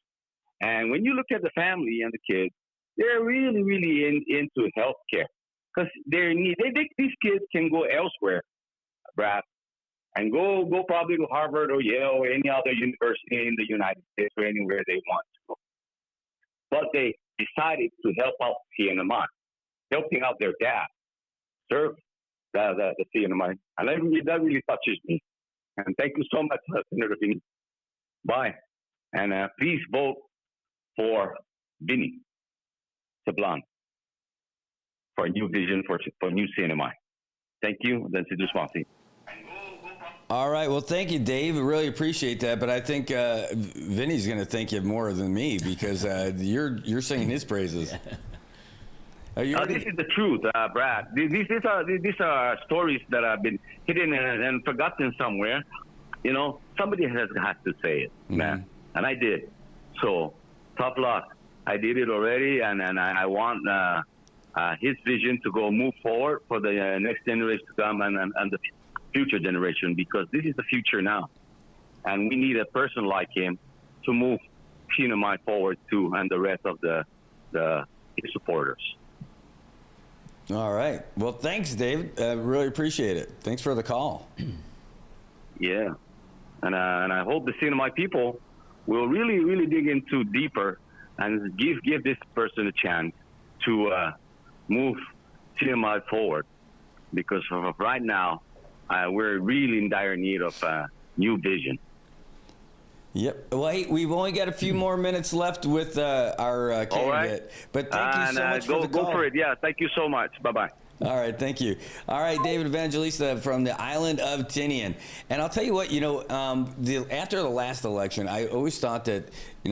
And when you look at the family and the kids, they're really, really into healthcare because these kids can go elsewhere, Brad, and go probably to Harvard or Yale or any other university in the United States or anywhere they want to go. But they decided to help out CNMI, helping out their dad, serve the CNMI. And that really touches me. And thank you so much, Senator Vinny. Bye. And please vote for Vinny Sablan for a new vision for new CNMI. Thank you. That's it, Swati. All right. Well, thank you, Dave. I really appreciate that. But I think Vinny's going to thank you more than me because you're singing his praises. This is the truth, Brad. These are stories that have been hidden and forgotten somewhere. You know, somebody has to say it, man. And I did. So, tough luck. I did it already, and I want his vision to move forward for the next generation to come and the future generation, because this is the future now. And we need a person like him to move CNMI forward too, and the rest of his supporters. All right. Well, thanks, David. Really appreciate it. Thanks for the call. Yeah. And I hope the CNMI people will really, really dig into deeper and give this person a chance to move CNMI forward. Because right now, we're really in dire need of new vision. Yep. Well, hey, we've only got a few more minutes left with our candidate. All right. But thank you so much for the call. Go for it. Yeah, thank you so much. Bye-bye. All right, thank you. All right, David Evangelista from the island of Tinian. And I'll tell you what, after the last election, I always thought that,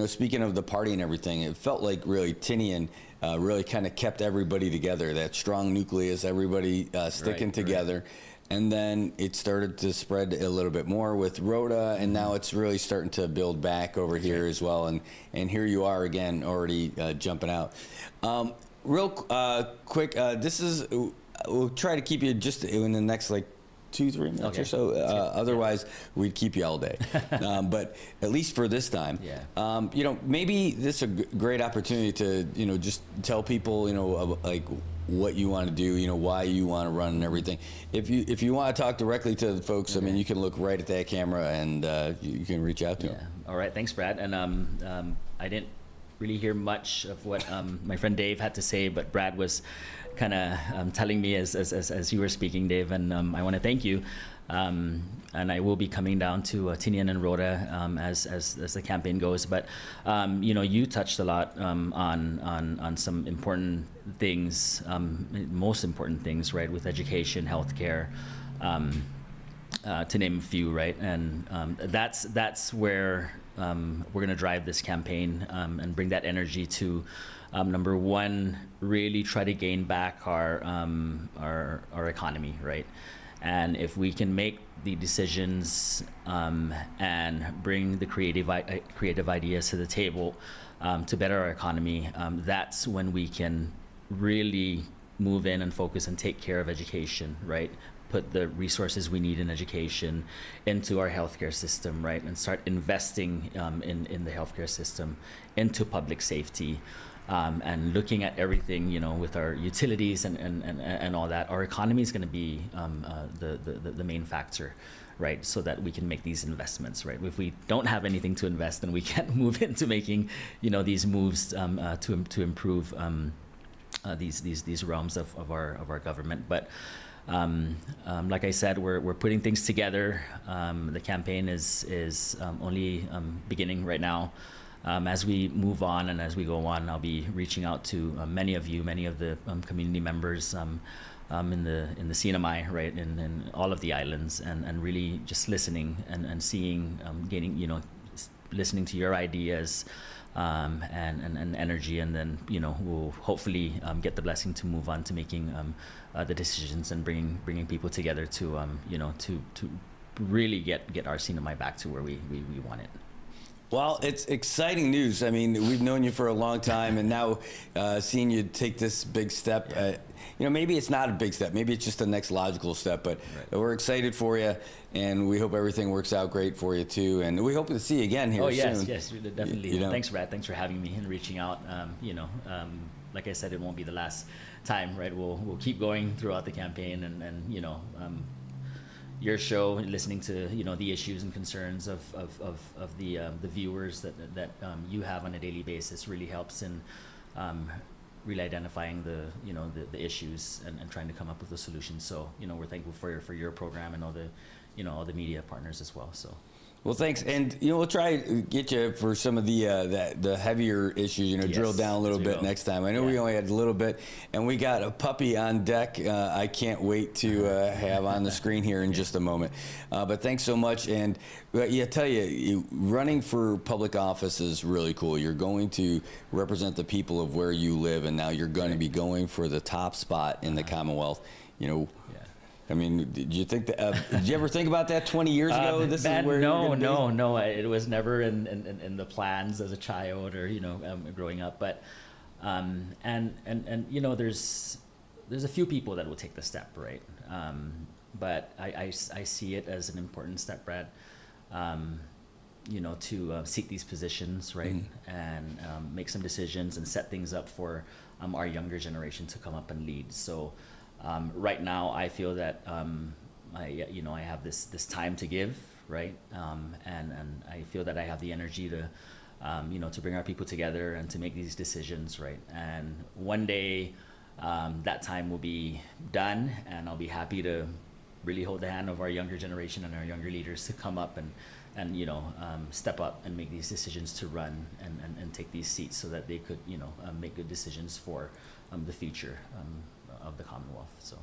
speaking of the party and everything, it felt like really Tinian really kind of kept everybody together, that strong nucleus, everybody sticking together. Right. And then it started to spread a little bit more with Rhoda, and now it's really starting to build back over here as well. And here you are again, already jumping out. Real quick, we'll try to keep you just in the next 2-3 minutes or so. Otherwise, we'd keep you all day. But at least for this time, maybe this is a great opportunity to, just tell people, what you want to do, why you want to run and everything. If you want to talk directly to the folks, I mean, you can look right at that camera and you can reach out to them. All right, thanks, Brad. And I didn't really hear much of what my friend Dave had to say, but Brad was kind of telling me as you were speaking, Dave, and I want to thank you. And I will be coming down to Tinian and Rhoda as the campaign goes. But you touched a lot on some important things, most important things, right, with education, healthcare, to name a few, right? And that's where we're going to drive this campaign and bring that energy to. Number one, really try to gain back our economy, right? And if we can make the decisions and bring the creative ideas to the table to better our economy, that's when we can really move in and focus and take care of education, right? Put the resources we need in education into our healthcare system, right? And start investing in the healthcare system, into public safety. and looking at everything, with our utilities and all that, our economy is going to be the main factor, right? So that we can make these investments, right? If we don't have anything to invest, then we can't move into making, these moves to improve these realms of our government. But like I said, we're putting things together. The campaign is only beginning right now. As we move on and as we go on, I'll be reaching out to many of the community members in the CNMI, right, in all of the islands, and really just listening and seeing, gaining, listening to your ideas and energy, and then we'll hopefully get the blessing to move on to making the decisions and bringing people together to to really get our CNMI back to where we want it. Well, it's exciting news. I mean, we've known you for a long time, and now seeing you take this big step, maybe it's not a big step. Maybe it's just the next logical step, but we're excited for you, and we hope everything works out great for you, too. And we hope to see you again here soon. Yes, definitely. Thanks, Brad. Thanks for having me and reaching out. Like I said, it won't be the last time, right? We'll keep going throughout the campaign, and your show, listening to the issues and concerns of the viewers that you have on a daily basis really helps in really identifying the issues and trying to come up with a solution. So we're thankful for your program and all the media partners as well. So. Well, thanks, and we'll try to get you for some of the heavier issues. Drill down a little bit next time. I know we only had a little bit, and we got a puppy on deck. I can't wait to have on the screen here in just a moment. But thanks so much, and I tell you, running for public office is really cool. You're going to represent the people of where you live, and now you're going to be going for the top spot in the Commonwealth. I mean, did you think that? Did you ever think about that 20 years ago? This is where no. It was never in the plans as a child or growing up. But there's a few people that will take the step, right? But I see it as an important step, Brad. To seek these positions, right, and make some decisions and set things up for our younger generation to come up and lead. So. Right now, I feel that I have this time to give, right, and I feel that I have the energy to, to bring our people together and to make these decisions, right. And one day, that time will be done, and I'll be happy to really hold the hand of our younger generation and our younger leaders to come up and step up and make these decisions to run and take these seats so that they could make good decisions for the future of the Commonwealth. So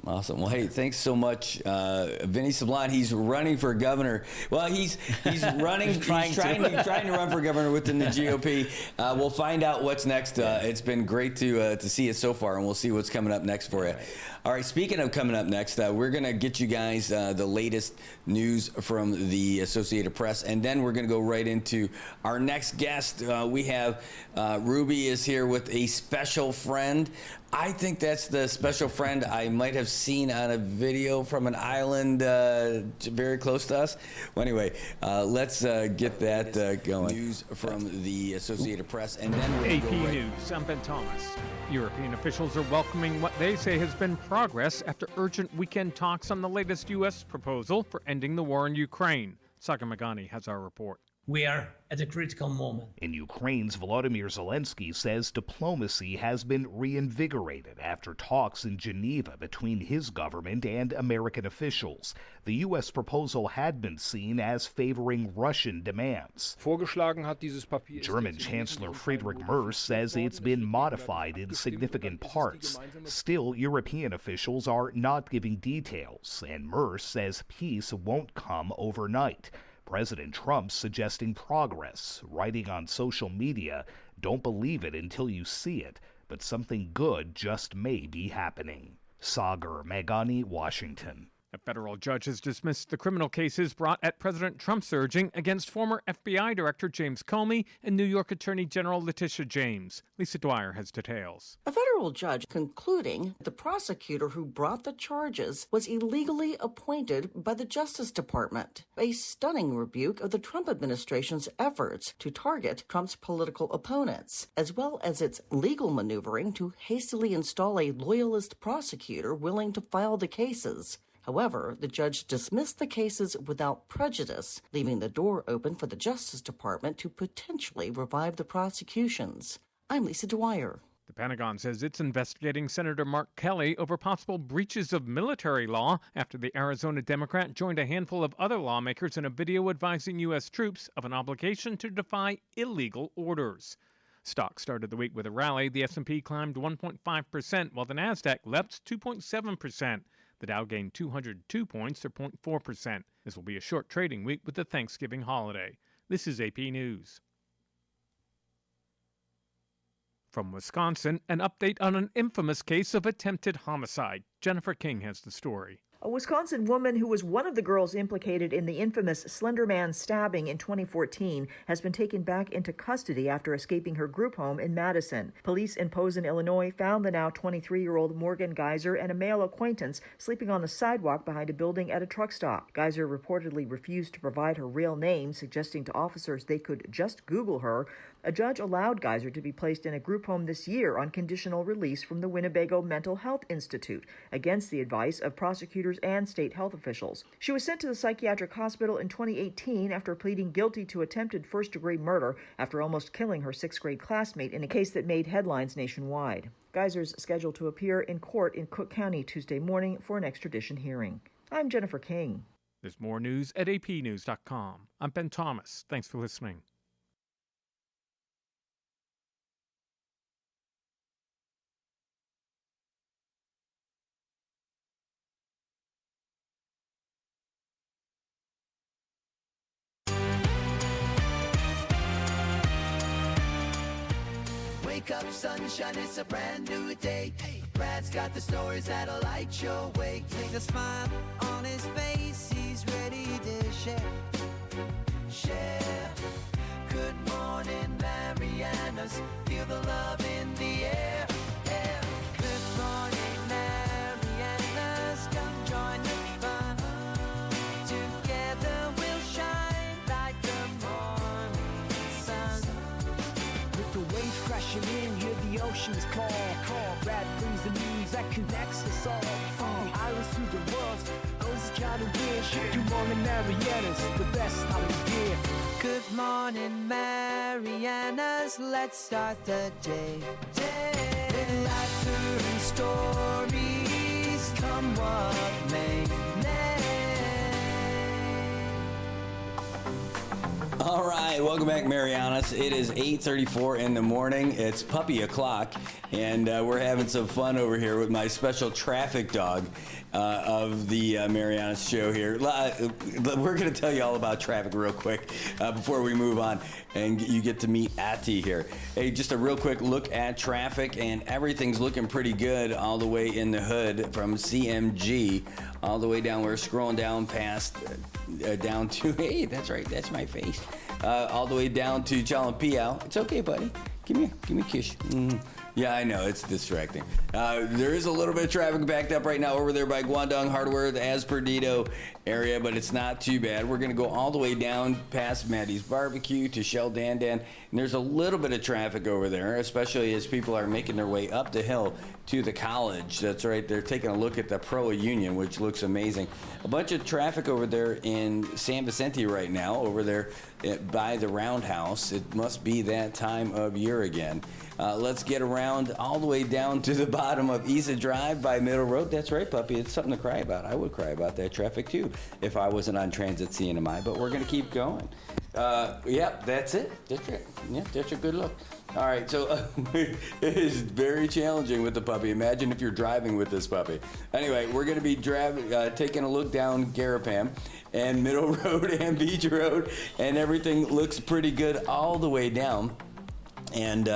awesome. Well, hey, thanks so much, Vinny Sablon. He's running for governor. Well, he's running. he's trying to run for governor within the GOP. We'll find out what's next. It's been great to see it so far, and we'll see what's coming up next for you. All right, speaking of coming up next, we're going to get you guys the latest news from the Associated Press, and then we're going to go right into our next guest. We have Ruby is here with a special friend. I think that's the special friend I might have seen on a video from an island very close to us. Well, anyway, let's get that going. News from the Associated Press, and then we'll AP News, I'm Ben Thomas. European officials are welcoming what they say has been progress after urgent weekend talks on the latest U.S. proposal for ending the war in Ukraine. Sagar Magani has our report. We are at a critical moment. In Ukraine's Volodymyr Zelensky says diplomacy has been reinvigorated after talks in Geneva between his government and American officials. The U.S. proposal had been seen as favoring Russian demands. German Chancellor Friedrich Merz says it's been modified in significant parts. Still, European officials are not giving details, and Merz says peace won't come overnight. President Trump suggesting progress, writing on social media, "Don't believe it until you see it, but something good just may be happening." Sagar Magani, Washington. A federal judge has dismissed the criminal cases brought at President Trump's urging against former FBI Director James Comey and New York Attorney General Letitia James. Lisa Dwyer has details. A federal judge concluding the prosecutor who brought the charges was illegally appointed by the Justice Department, a stunning rebuke of the Trump administration's efforts to target Trump's political opponents, as well as its legal maneuvering to hastily install a loyalist prosecutor willing to file the cases. However, the judge dismissed the cases without prejudice, leaving the door open for the Justice Department to potentially revive the prosecutions. I'm Lisa Dwyer. The Pentagon says it's investigating Senator Mark Kelly over possible breaches of military law after the Arizona Democrat joined a handful of other lawmakers in a video advising U.S. troops of an obligation to defy illegal orders. Stocks started the week with a rally. The S&P climbed 1.5%, while the Nasdaq leapt 2.7%. The Dow gained 202 points, or 0.4%. This will be a short trading week with the Thanksgiving holiday. This is AP News. From Wisconsin, an update on an infamous case of attempted homicide. Jennifer King has the story. A Wisconsin woman who was one of the girls implicated in the infamous Slender Man stabbing in 2014 has been taken back into custody after escaping her group home in Madison. Police in Posen, Illinois found the now 23-year-old Morgan Geyser and a male acquaintance sleeping on the sidewalk behind a building at a truck stop. Geyser reportedly refused to provide her real name, suggesting to officers they could just Google her. A judge allowed Geyser to be placed in a group home this year on conditional release from the Winnebago Mental Health Institute, against the advice of prosecutors and state health officials. She was sent to the psychiatric hospital in 2018 after pleading guilty to attempted first-degree murder after almost killing her sixth-grade classmate in a case that made headlines nationwide. Geyser's scheduled to appear in court in Cook County Tuesday morning for an extradition hearing. I'm Jennifer King. There's more news at apnews.com. I'm Ben Thomas. Thanks for listening. Wake up, sunshine, it's a brand new day. Brad's got the stories that'll light your way. Take a smile on his face, he's ready to share. Share. Good morning, Marianas. Feel the love in the air. Yeah. Good morning, Marianas. Come join the fun. Together we'll shine like the morning sun. With the waves crashing in, hear the ocean's call. Brad brings the news that connects us all. From the islands to the world, those kind of wish. Good morning, Marianas, the best time of year. Good morning, Marianas. Let's start the day. With laughter and stories, come what may. All right, welcome back, Marianas. It is 8:34 in the morning. It's puppy o'clock, and we're having some fun over here with my special traffic dog of the Marianas show here. We're going to tell you all about traffic real quick before we move on, and you get to meet Ati here. Hey, just a real quick look at traffic, and everything's looking pretty good all the way in the hood from CMG all the way down. We're scrolling down past down to, hey, that's right, that's my face. All the way down to Chalumpiao. It's okay, buddy. Give me a kiss. Yeah, I know, it's distracting. There is a little bit of traffic backed up right now over there by Guangdong Hardware, the As Perdido area, but it's not too bad. We're going to go all the way down past Maddie's Barbecue to Shell Dandan, and there's a little bit of traffic over there, especially as people are making their way up the hill to the college. That's right, they're taking a look at the Pro Union, which looks amazing. A bunch of traffic over there in San Vicente right now, over there by the Roundhouse. It must be that time of year again. Let's get around all the way down to the bottom of Isa Drive by Middle Road. That's right, puppy. It's something to cry about. I would cry about that traffic, too, if I wasn't on Transit CNMI, but we're going to keep going. Yep, that's it. That's it. Yeah, that's a good look. All right, so it is very challenging with the puppy. Imagine if you're driving with this puppy. Anyway, we're going to be taking a look down Garapam and Middle Road and Beach Road, and everything looks pretty good all the way down. And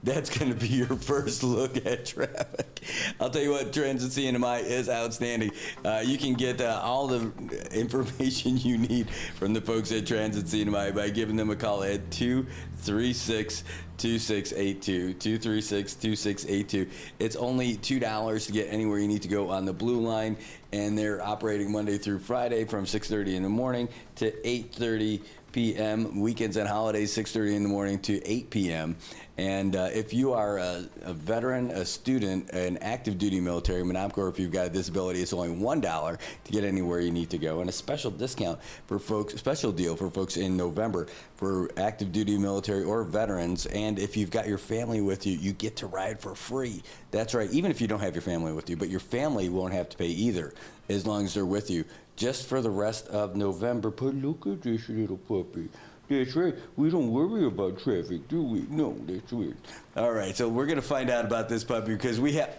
That's going to be your first look at traffic. I'll tell you what, Transit CNMI is outstanding. You can get all the information you need from the folks at Transit CNMI by giving them a call at 236-2682, 236-2682. It's only $2 to get anywhere you need to go on the Blue Line, and they're operating Monday through Friday from 6:30 in the morning to 8:30 p.m. Weekends and holidays, 6:30 in the morning to 8 p.m. And if you are a veteran, a student, an active duty military, Monopco, or if you've got a disability, it's only $1 to get anywhere you need to go. And a special discount for folks, special deal for folks in November for active duty military or veterans. And if you've got your family with you, you get to ride for free. That's right, even if you don't have your family with you, but your family won't have to pay either as long as they're with you. Just for the rest of November. But look at this little puppy. That's right. We don't worry about traffic, do we? No, that's weird. All right, so we're going to find out about this puppy because we have,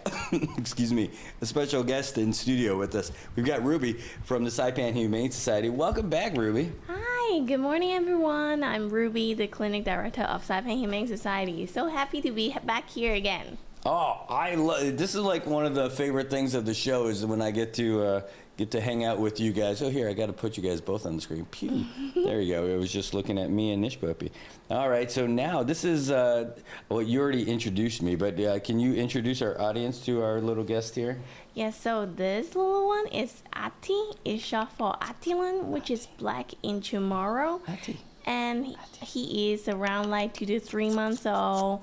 excuse me, a special guest in studio with us. We've got Ruby from the Saipan Humane Society. Welcome back, Ruby. Hi, good morning, everyone. I'm Ruby, the clinic director of Saipan Humane Society. So happy to be back here again. Oh, I love. This is like one of the favorite things of the show is when I get to hang out with you guys. Oh, here, I got to put you guys both on the screen. Pew. There you go. It was just looking at me and Nish Puppy. All right, so now this is, well, you already introduced me, but can you introduce our audience to our little guest here? Yes, so this little one is Ati. It's short for Atilan, which is black in tomorrow. Ati. And he is around like 2 to 3 months old.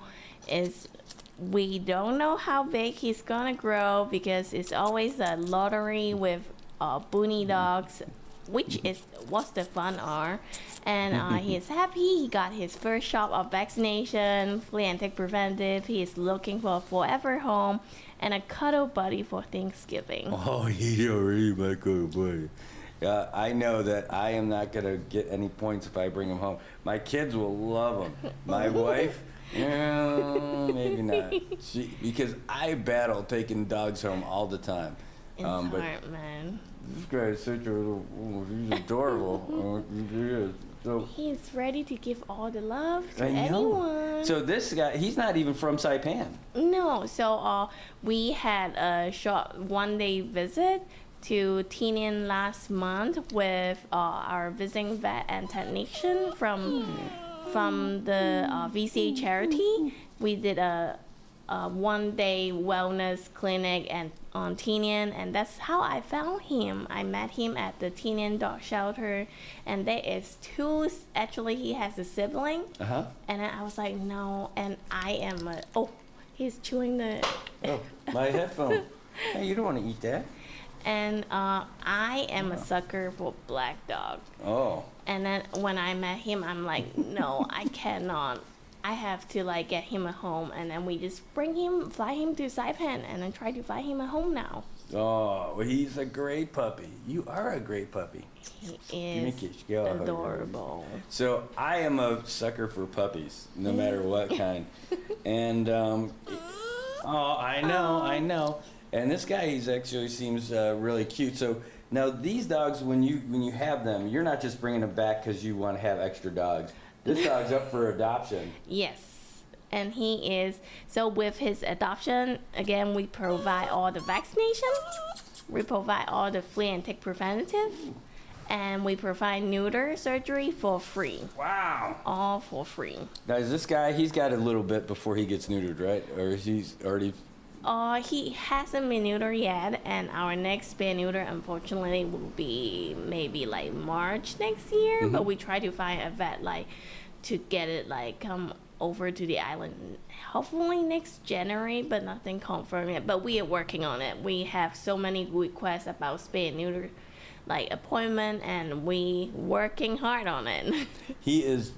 We don't know how big he's gonna grow because it's always a lottery with boony dogs, which is what the fun are. And he is happy. He got his first shot of vaccination, flea and tick preventive. He is looking for a forever home and a cuddle buddy for Thanksgiving. Oh, he's already my cuddle buddy. I know that I am not gonna get any points if I bring him home. My kids will love him. My wife. Maybe not. Because I battle taking dogs home all the time. It's hard, man. This guy is such a little, he's adorable. He is. So, he's ready to give all the love to anyone. So this guy, he's not even from Saipan. No, so we had a short one-day visit to Tinian last month with our visiting vet and technician from the VCA charity. We did a one-day wellness clinic on Tinian, and that's how I found him. I met him at the Tinian dog shelter, and there is two. Actually, he has a sibling, and then I was like, no, and I am he's chewing the. Oh, my headphone. Hey, you don't want to eat that. And I am a sucker for black dog. Oh. And then when I met him, I'm like, no, I cannot. I have to like get him a home, and then we just fly him to Saipan, and then try to find him a home now. Oh, well, he's a great puppy. You are a great puppy. He is adorable. So I am a sucker for puppies, no matter what kind. And I know. And this guy, he's actually seems really cute. So now these dogs, when you have them, you're not just bringing them back because you want to have extra dogs. This dog's up for adoption. Yes, and he is. So with his adoption, again, we provide all the vaccination, we provide all the flea and tick preventative, and we provide neuter surgery for free. Wow. All for free. Now, is this guy, he's got a little bit before he gets neutered, right? Or he's already... He hasn't been neutered yet, and our next spay neuter, unfortunately, will be maybe like March next year. Mm-hmm. But we try to find a vet to get it come over to the island, hopefully next January, but nothing confirmed yet. But we are working on it. We have so many requests about spay and neuter appointment, and we working hard on it. He is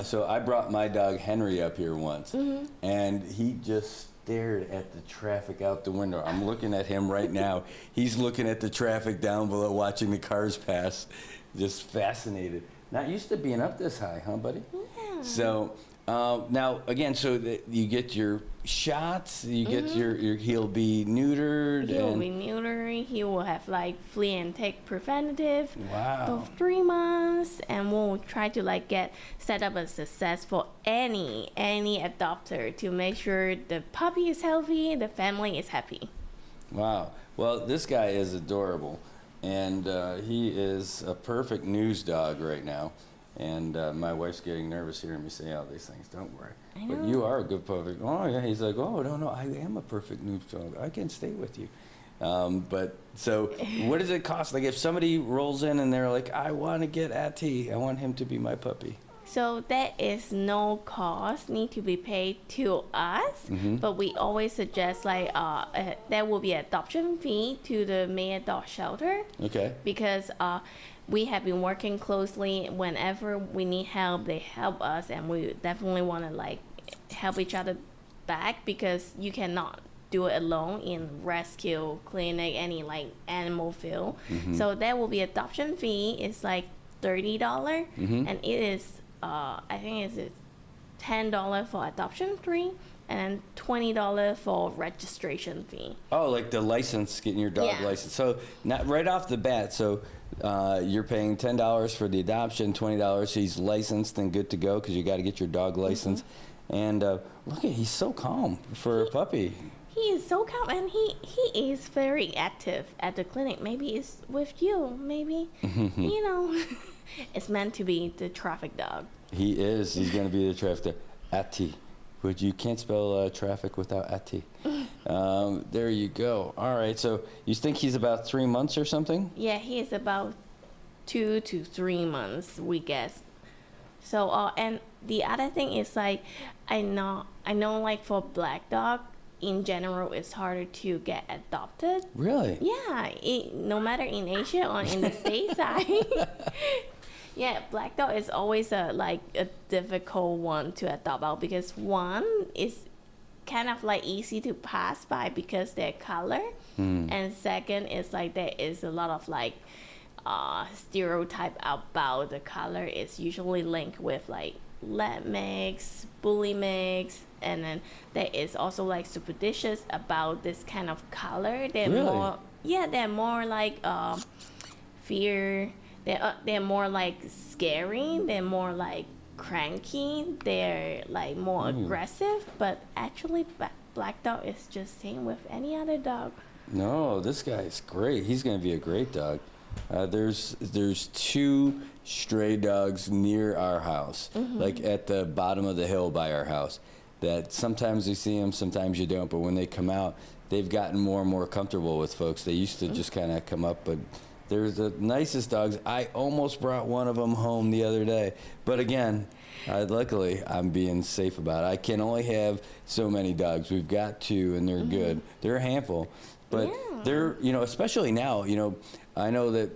so I brought my dog Henry up here once, and he just stared at the traffic out the window. I'm looking at him right now. He's looking at the traffic down below, watching the cars pass, just fascinated. Not used to being up this high, huh, buddy? Yeah. So Now, again, so you get your shots, you get your he'll be neutered. He will be neutered. He will have like flea and tick preventative Wow. for 3 months, and we'll try to like get set up a success for any adopter to make sure the puppy is healthy, the family is happy. Wow. Well, this guy is adorable, and he is a perfect news dog right now. And my wife's getting nervous hearing me say all these things. Don't worry. But you are a good puppy. Oh, yeah. He's like, oh, no, I am a perfect news dog. I can stay with you. But so what does it cost? Like if somebody rolls in and they're like, I want to get Atty. I want him to be my puppy. So there is no cost need to be paid to us, but we always suggest like there will be an adoption fee to the May Dog Shelter. Okay. Because we have been working closely. Whenever we need help, they help us, and we definitely want to like help each other back, because you cannot do it alone in rescue clinic, any like animal field. So there will be adoption fee. It's like $30, and it is I think it's $10 for adoption fee and $20 for registration fee. Oh, like the license, getting your dog license. So not right off the bat. So you're paying $10 for the adoption, $20. He's licensed and good to go because you got to get your dog license. And look at, he's so calm for a puppy. He is so calm, and he is very active at the clinic. Maybe it's with you. Maybe you know, it's meant to be the traffic dog. He is. He's going to be the traffic dog. Atty. But you can't spell traffic without Atty. There you go. All right. So you think he's about 3 months or something? Yeah, he is about 2 to 3 months, we guess. So and the other thing is like, I know like for black dog in general, it's harder to get adopted. Really? Yeah. No matter in Asia or in the States side. Yeah, black dog is always a difficult one to adopt out, because one is kind of like easy to pass by because their color, and second is like there is a lot of like stereotype about the color. Is usually linked with like lab mix, bully mix, and then there is also like superstitious about this kind of color. They're more they're more like fear. They're more like scary. They're more like cranky. They're like more aggressive. But actually, black dog is just same with any other dog. No, this guy's great. He's going to be a great dog. There's 2 stray dogs near our house, like at the bottom of the hill by our house, that sometimes you see them, sometimes you don't. But when they come out, they've gotten more and more comfortable with folks. They used to just kind of come up, but they're the nicest dogs. I almost brought one of them home the other day. But again, luckily, I'm being safe about it. I can only have so many dogs. We've got 2, and they're good. They're a handful. But they're, especially now, I know that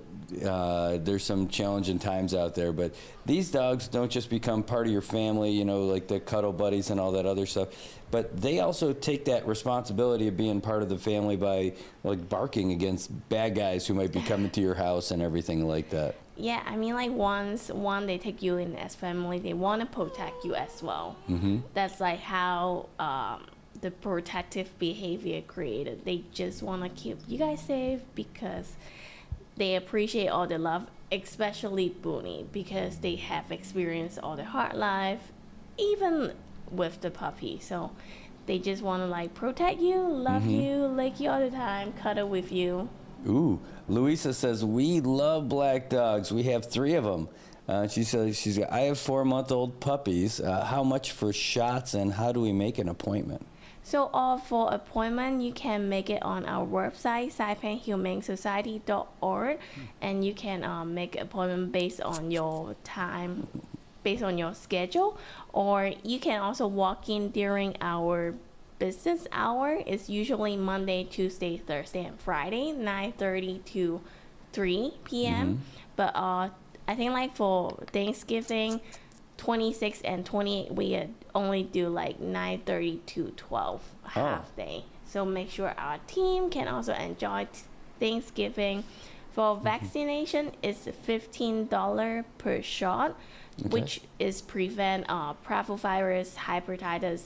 there's some challenging times out there, but these dogs don't just become part of your family, like the cuddle buddies and all that other stuff, but they also take that responsibility of being part of the family by like barking against bad guys who might be coming to your house and everything like that. Yeah, I mean, like one they take you in as family, they want to protect you as well. That's like how the protective behavior created. They just want to keep you guys safe because they appreciate all the love, especially Booney, because they have experienced all the hard life, even with the puppy. So they just want to like protect you, love you, lick you all the time, cuddle with you. Ooh, Louisa says, we love black dogs. We have 3 of them. She says, I have 4-month-old puppies. How much for shots, and how do we make an appointment? So for appointment, you can make it on our website, saipanhumanesociety.org, and you can make an appointment based on your time, based on your schedule, or you can also walk in during our business hour. It's usually Monday, Tuesday, Thursday, and Friday, 9:30 to 3 p.m. But I think like for Thanksgiving, 26 and 28, we only do like 9:30 to 12 half day. So make sure our team can also enjoy Thanksgiving. For vaccination, it's $15 per shot. which is prevent parvovirus, hepatitis,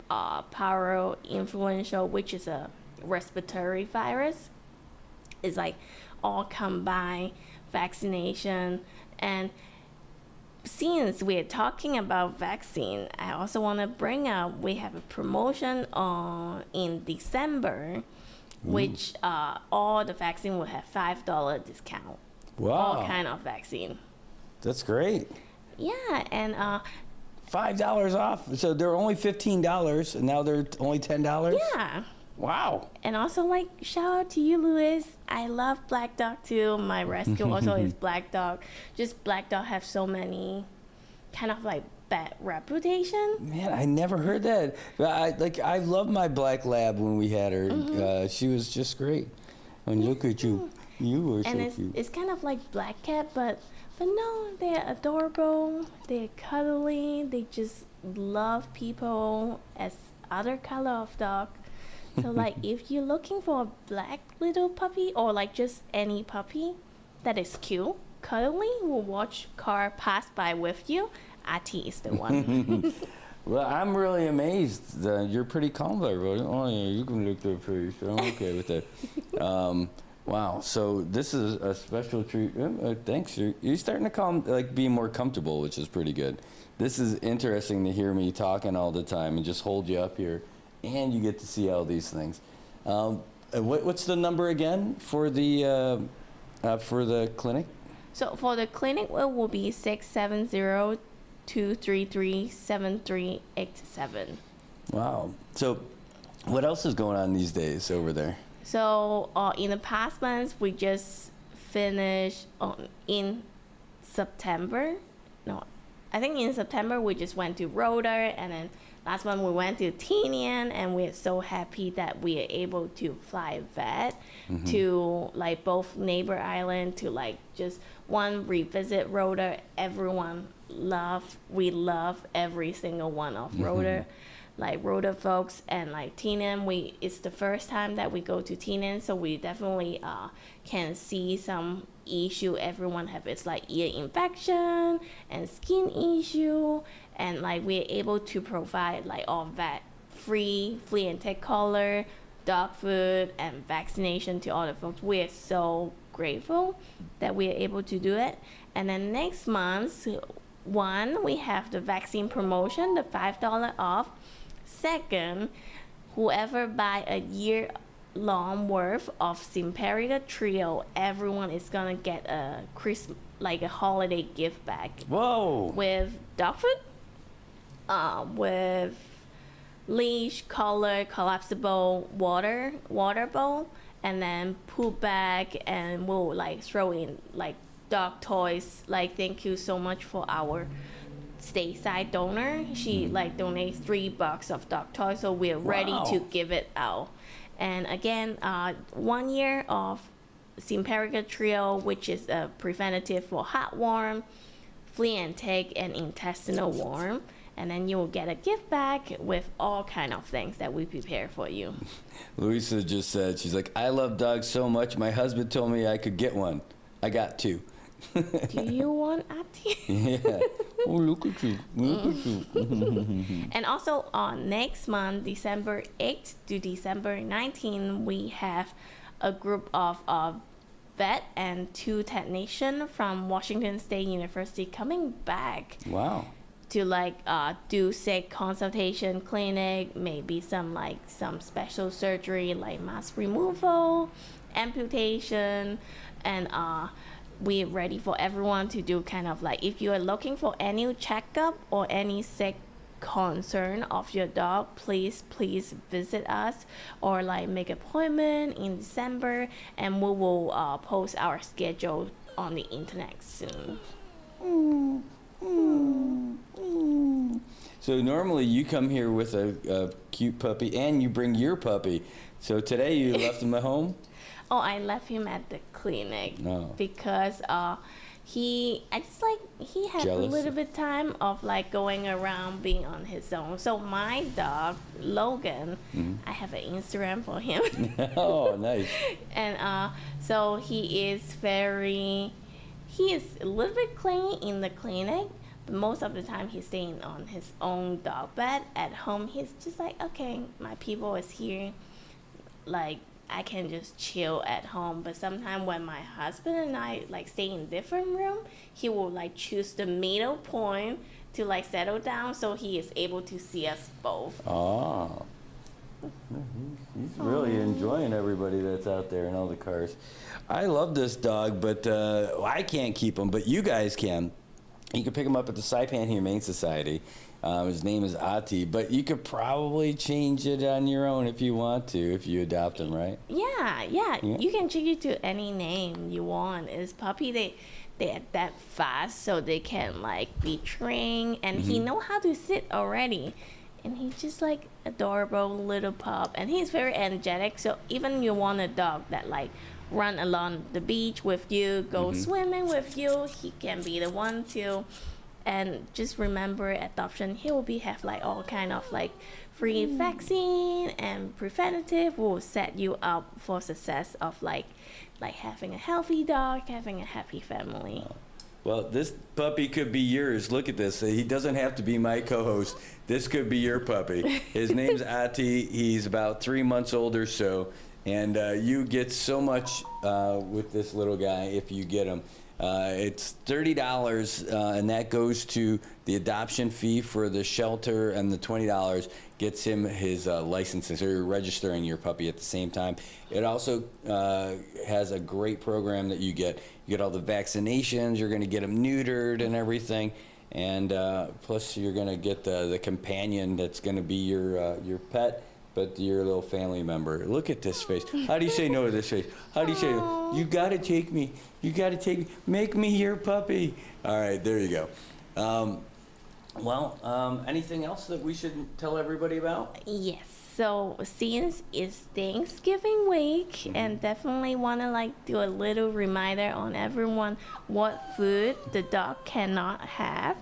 parainfluenza, which is a respiratory virus. It's like all combined vaccination. And since we're talking about vaccine, I also want to bring up we have a promotion in December, which all the vaccine will have $5 discount. Wow. All kind of vaccine. That's great. Yeah, and $5 off. So they're only $15, and now they're only $10. Yeah. Wow. And also, like, shout out to you, Louis. I love Black Dog too. My rescue also is Black Dog. Just Black Dog have so many kind of like bad reputation. Man, I never heard that. I love my black lab when we had her. She was just great. And look at you. You were so cute. And it's kind of like black cat, but no, they're adorable. They're cuddly. They just love people as other color of dog. So like if you're looking for a black little puppy or like just any puppy that is cute, cuddly, will watch car pass by with you, Ati is the one. Well, I'm really amazed. You're pretty calm there, buddy. Oh yeah, you can look that face. I'm okay with that. Wow. So this is a special treat. Thanks. You're starting to calm, like be more comfortable, which is pretty good. This is interesting to hear me talking all the time and just hold you up here. And you get to see all these things. What's the number again for the clinic? So for the clinic, it will be 670-233-7387. Wow. So what else is going on these days over there? So in the past months, we just finished in September. No, I think in September we just went to Rhoda, and then last month we went to Tinian, and we're so happy that we are able to fly vet to like both neighbor island to like just one revisit Rhoda. We love every single one of Rhoda, like Rhoda folks, and like Tinian. It's the first time that we go to Tinian, so we definitely can see some issue everyone have. It's like ear infection and skin issue. And like we're able to provide like all vet free flea and tick collar, dog food, and vaccination to all the folks. We're so grateful that we're able to do it. And then next month, one, we have the vaccine promotion, the $5 off. Second, whoever buy a year-long worth of Simparica Trio, everyone is gonna get a like a holiday gift bag. Whoa! With dog food. With leash, collar, collapsible water bowl, and then poop bag, and we'll like throw in like dog toys. Like thank you so much for our stateside donor. She like donates $3 of dog toys, so we're ready to give it out. And again, 1 year of Simparica Trio, which is a preventative for heartworm, flea and tick, and intestinal worm. And then you will get a gift bag with all kind of things that we prepare for you. Louisa just said, she's like, I love dogs so much, my husband told me I could get one. I got 2. Do you want Ati? Yeah. Oh, look at you. Look at you. And also next month, December 8th to December 19th, we have a group of vet and 2 technicians from Washington State University coming back. Wow. To like do sick consultation clinic, maybe some special surgery like mask removal, amputation, and we're ready for everyone to do kind of like if you are looking for any checkup or any sick concern of your dog, please visit us or like make appointment in December, and we will post our schedule on the internet soon. So normally you come here with a cute puppy and you bring your puppy. So today you left him at home? Oh, I left him at the clinic because he had jealous. A little bit time of like going around being on his own. So my dog Logan, I have an Instagram for him. Oh, nice. And so he is a little bit clingy in the clinic, most of the time he's staying on his own dog bed. At home, he's just like, okay, my people is here, like I can just chill at home. But sometimes when my husband and I like stay in different room, he will like choose the middle point to like settle down, so he is able to see us both. Oh. He's really enjoying everybody that's out there in all the cars. I love this dog, but I can't keep him, but you guys can. You can pick him up at the Saipan Humane Society. His name is Ati, but you could probably change it on your own if you want to, if you adopt him, right? Yeah. You can change it to any name you want. It's puppy, they adapt fast, so they can like be trained, and he know how to sit already. And he's just like adorable little pup, and he's very energetic. So even you want a dog that like run along the beach with you, go swimming with you, he can be the one too. And just remember, adoption, he will have like all kind of like free vaccine and preventative will set you up for success of like having a healthy dog, having a happy family. Well, this puppy could be yours. Look at this. He doesn't have to be my co-host. This could be your puppy. His name's Ati. He's about 3 months old or so. And you get so much with this little guy if you get him. It's $30, and that goes to the adoption fee for the shelter, and the $20 gets him his license. So you're registering your puppy at the same time. It also has a great program that you get. You get all the vaccinations. You're going to get him neutered and everything. And plus, you're going to get the companion that's going to be your pet, but your little family member. Look at this face. How do you say no to this face? How do you say no? You got to take me. You got to take me. Make me your puppy. All right, there you go. Anything else that we should tell everybody about? Yes. So since it's Thanksgiving week, and definitely want to like do a little reminder on everyone what food the dog cannot have.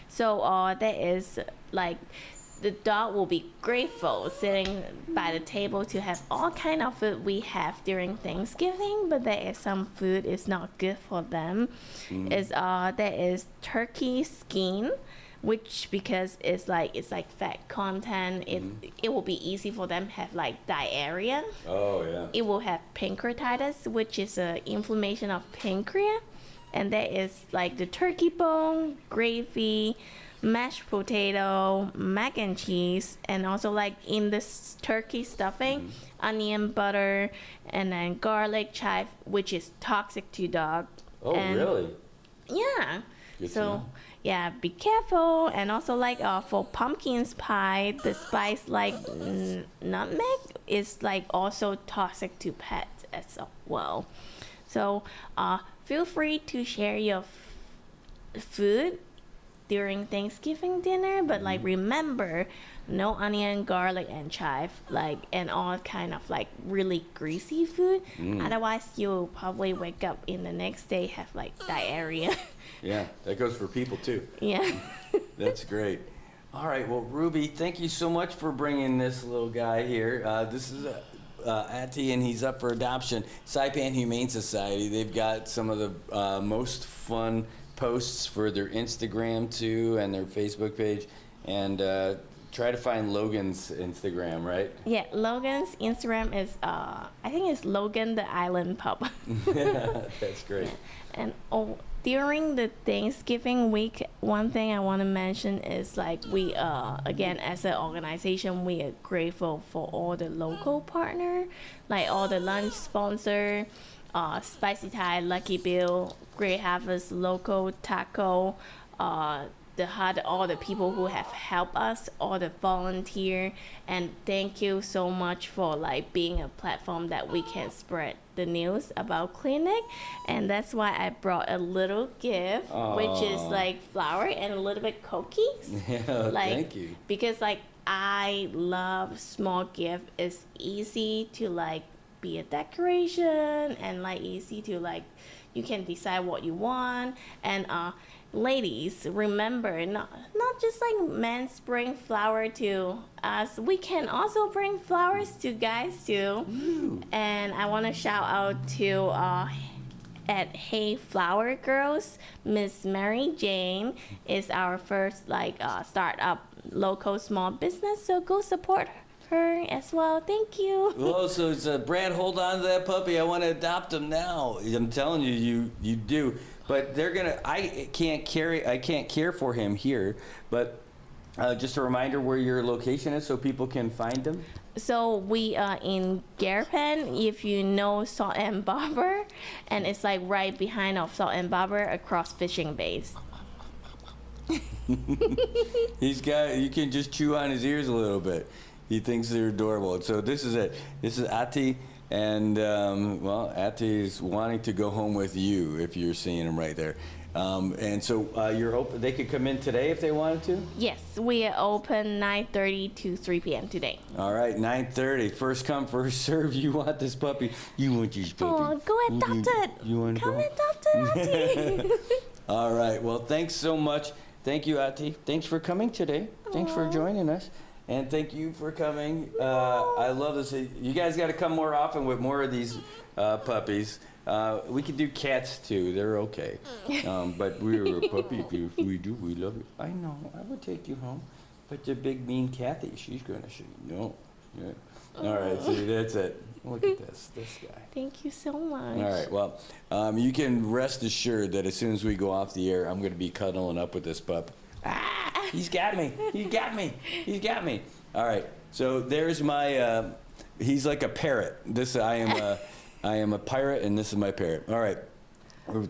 So that is like the dog will be grateful sitting by the table to have all kind of food we have during Thanksgiving, but there is some food is not good for them. There is turkey skin, which because it's like fat content, it will be easy for them to have like diarrhea. Oh yeah. It will have pancreatitis, which is an inflammation of pancreas, and there is like the turkey bone, gravy, mashed potato, mac and cheese, and also like in this turkey stuffing, onion, butter, and then garlic, chive, which is toxic to dog. Oh, really? Yeah. Good to So know. yeah, be careful. And also like for pumpkins pie, the spice like nutmeg is like also toxic to pets as well. So feel free to share your food during Thanksgiving dinner, but like remember, no onion, garlic, and chive, like, and all kind of like really greasy food. Otherwise, you'll probably wake up in the next day have like diarrhea. Yeah, that goes for people too. Yeah. That's great. All right, well, Ruby, thank you so much for bringing this little guy here. This is Ati, and he's up for adoption. Saipan Humane Society, they've got some of the most fun posts for their Instagram too, and their Facebook page. And try to find Logan's Instagram, right? Yeah, Logan's Instagram is I think it's Logan the Island Pup. That's great. And during the Thanksgiving week, one thing I want to mention is like we again as an organization, we are grateful for all the local partner, like all the lunch sponsor, Spicy Thai, Lucky Bill, Great Harvest, Local Taco, all the people who have helped us, all the volunteer, and thank you so much for like being a platform that we can spread the news about clinic. And that's why I brought a little gift, which is like flour and a little bit cookies. Yeah, like, thank you. Because like I love small gift. It's easy to like be a decoration, and like easy to like you can decide what you want. And ladies, remember, not just like men bring flower to us, we can also bring flowers to guys too. And I want to shout out to at Hey Flower Girls. Miss Mary Jane is our first startup local small business, so go support her as well. Thank you. Oh, so it's Brad, hold on to that puppy. I want to adopt him now. I'm telling you, you do. But they're gonna. I can't care for him here. But just a reminder where your location is, so people can find him. So we are in Garapan, if you know Salt and Barber, and it's like right behind of Salt and Barber across Fishing Bays. You can just chew on his ears a little bit. He thinks they're adorable. So this is it. This is Ati, and Ati is wanting to go home with you if you're seeing him right there. And so you're open. They could come in today if they wanted to? Yes, we are open 9:30 to 3 p.m. today. All right, 9:30. First come, first serve. You want this puppy. You want this puppy. Oh, go adopt it. You want to Come go? adopt it, Auntie. All right. Well, thanks so much. Thank you, Ati. Thanks for coming today. Thanks for joining us. And thank you for coming. I love this. You guys got to come more often with more of these puppies. We could do cats too. They're okay. But we're a puppy. We do. We love you. I know. I would take you home. But the big mean Kathy, she's going to say no. Yeah. All right. See, that's it. Look at this guy. Thank you so much. All right. Well, you can rest assured that as soon as we go off the air, I'm going to be cuddling up with this pup. Ah, he's got me. He got me. He's got me. All right. So there's my. He's like a parrot. I am a pirate, and this is my parrot. All right.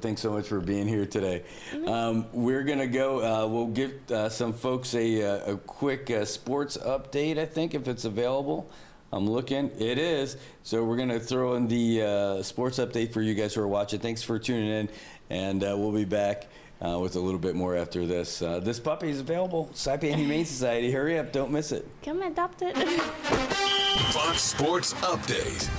Thanks so much for being here today. We're going to go. We'll give some folks a quick sports update, I think, if it's available. I'm looking. It is. So we're going to throw in the sports update for you guys who are watching. Thanks for tuning in, and we'll be back with a little bit more after this. This puppy is available. Saipan Humane Society. Hurry up. Don't miss it. Come adopt it. Fox Sports Update.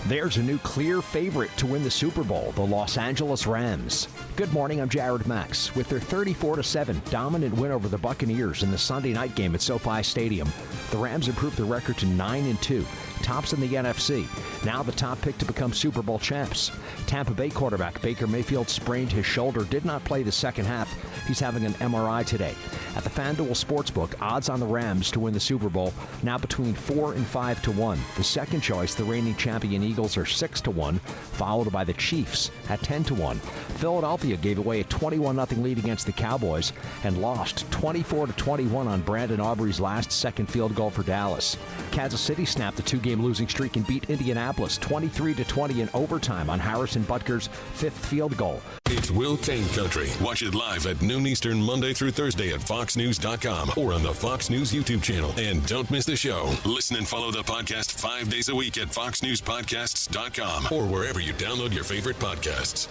There's a new clear favorite to win the Super Bowl, the Los Angeles Rams. Good morning, I'm Jared Max. With their 34-7 dominant win over the Buccaneers in the Sunday night game at SoFi Stadium, the Rams improved their record to 9-2, tops in the NFC. Now the top pick to become Super Bowl champs. Tampa Bay quarterback Baker Mayfield sprained his shoulder, did not play the second half. He's having an MRI today. At the FanDuel Sportsbook, odds on the Rams to win the Super Bowl now between 4 and 5 to 1. The second choice, the reigning champion Eagles, are 6 to 1, followed by the Chiefs at 10 to 1. Philadelphia gave away a 21-0 lead against the Cowboys and lost 24-21 on Brandon Aubrey's last-second field goal for Dallas. Kansas City snapped a two-game losing streak and beat Indianapolis 23-20 in overtime on Harrison Butker's fifth field goal. It's Will Kane Country. Watch it live at noon Eastern, Monday through Thursday at foxnews.com or on the Fox News YouTube channel. And don't miss the show. Listen and follow the podcast 5 days a week at foxnewspodcasts.com or wherever you download your favorite podcasts.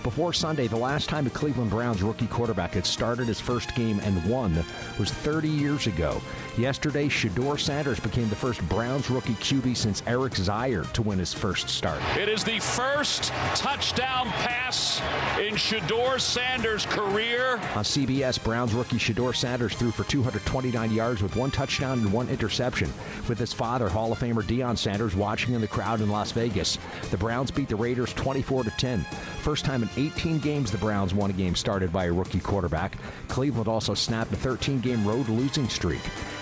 Before Sunday, the last time a Cleveland Browns rookie quarterback had started his first game and won was 30 years ago. Yesterday, Shedeur Sanders became the first Browns rookie QB since Eric Zier to win his first start. It is the first touchdown pass in Shedeur Sanders' career. On CBS, Browns rookie Shedeur Sanders threw for 229 yards with 1 touchdown and 1 interception. With his father, Hall of Famer Deion Sanders, watching in the crowd in Las Vegas, the Browns beat the Raiders 24-10. First time in 18 games the Browns won a game started by a rookie quarterback. Cleveland also snapped a 13-game road losing streak.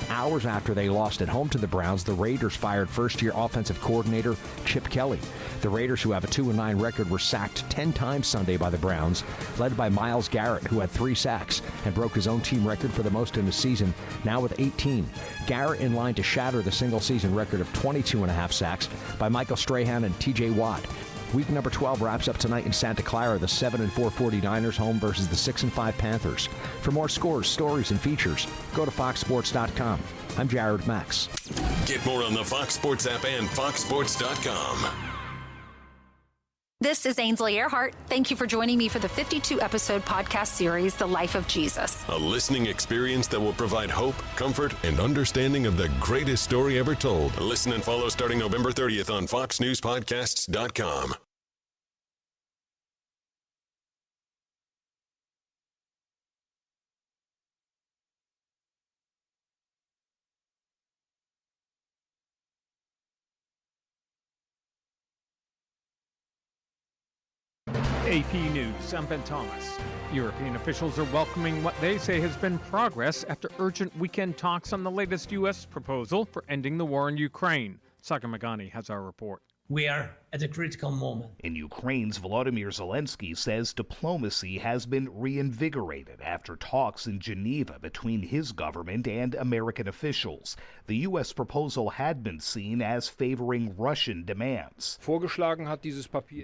Hours after they lost at home to the Browns, the Raiders fired first-year offensive coordinator Chip Kelly. The Raiders, who have a 2-9 record, were sacked 10 times Sunday by the Browns, led by Myles Garrett, who had 3 sacks and broke his own team record for the most in the season, now with 18. Garrett in line to shatter the single-season record of 22.5 sacks by Michael Strahan and T.J. Watt. Week number 12 wraps up tonight in Santa Clara. The 7-4 49ers home versus the 6-5 Panthers. For more scores, stories, and features, go to foxsports.com. I'm Jared Max. Get more on the Fox Sports app and foxsports.com. This is Ainsley Earhart. Thank you for joining me for the 52-episode podcast series, The Life of Jesus. A listening experience that will provide hope, comfort, and understanding of the greatest story ever told. Listen and follow starting November 30th on foxnewspodcasts.com. AP News, I'm Ben Thomas. European officials are welcoming what they say has been progress after urgent weekend talks on the latest U.S. proposal for ending the war in Ukraine. Sagar Magani has our report. We are at a critical moment. In Ukraine's Volodymyr Zelensky says diplomacy has been reinvigorated after talks in Geneva between his government and American officials. The U.S. proposal had been seen as favoring Russian demands.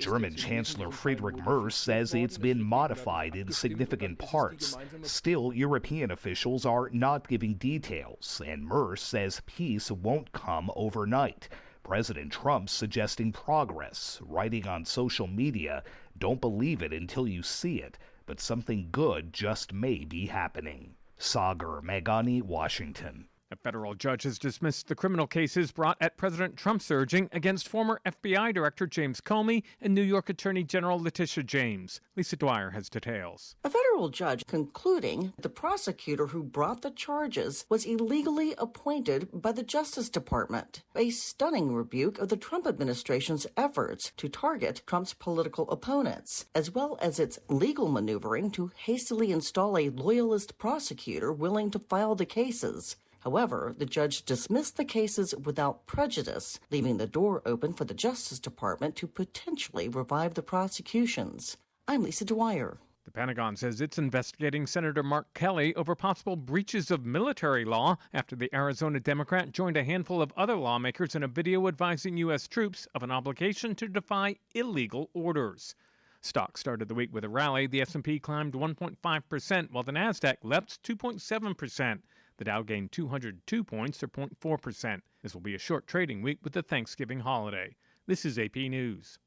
German Chancellor Friedrich Merz says it's been modified in significant parts. Still, European officials are not giving details, and Merz says peace won't come overnight. President Trump suggesting progress, writing on social media, "Don't believe it until you see it, but something good just may be happening." Sagar Magani, Washington. A federal judge has dismissed the criminal cases brought at President Trump's urging against former FBI Director James Comey and New York Attorney General Letitia James. Lisa Dwyer has details. A federal judge concluding the prosecutor who brought the charges was illegally appointed by the Justice Department, a stunning rebuke of the Trump administration's efforts to target Trump's political opponents, as well as its legal maneuvering to hastily install a loyalist prosecutor willing to file the cases. However, the judge dismissed the cases without prejudice, leaving the door open for the Justice Department to potentially revive the prosecutions. I'm Lisa Dwyer. The Pentagon says it's investigating Senator Mark Kelly over possible breaches of military law after the Arizona Democrat joined a handful of other lawmakers in a video advising U.S. troops of an obligation to defy illegal orders. Stocks started the week with a rally. The S&P climbed 1.5%, while the Nasdaq leapt 2.7%. The Dow gained 202 points, or 0.4%. This will be a short trading week with the Thanksgiving holiday. This is AP News.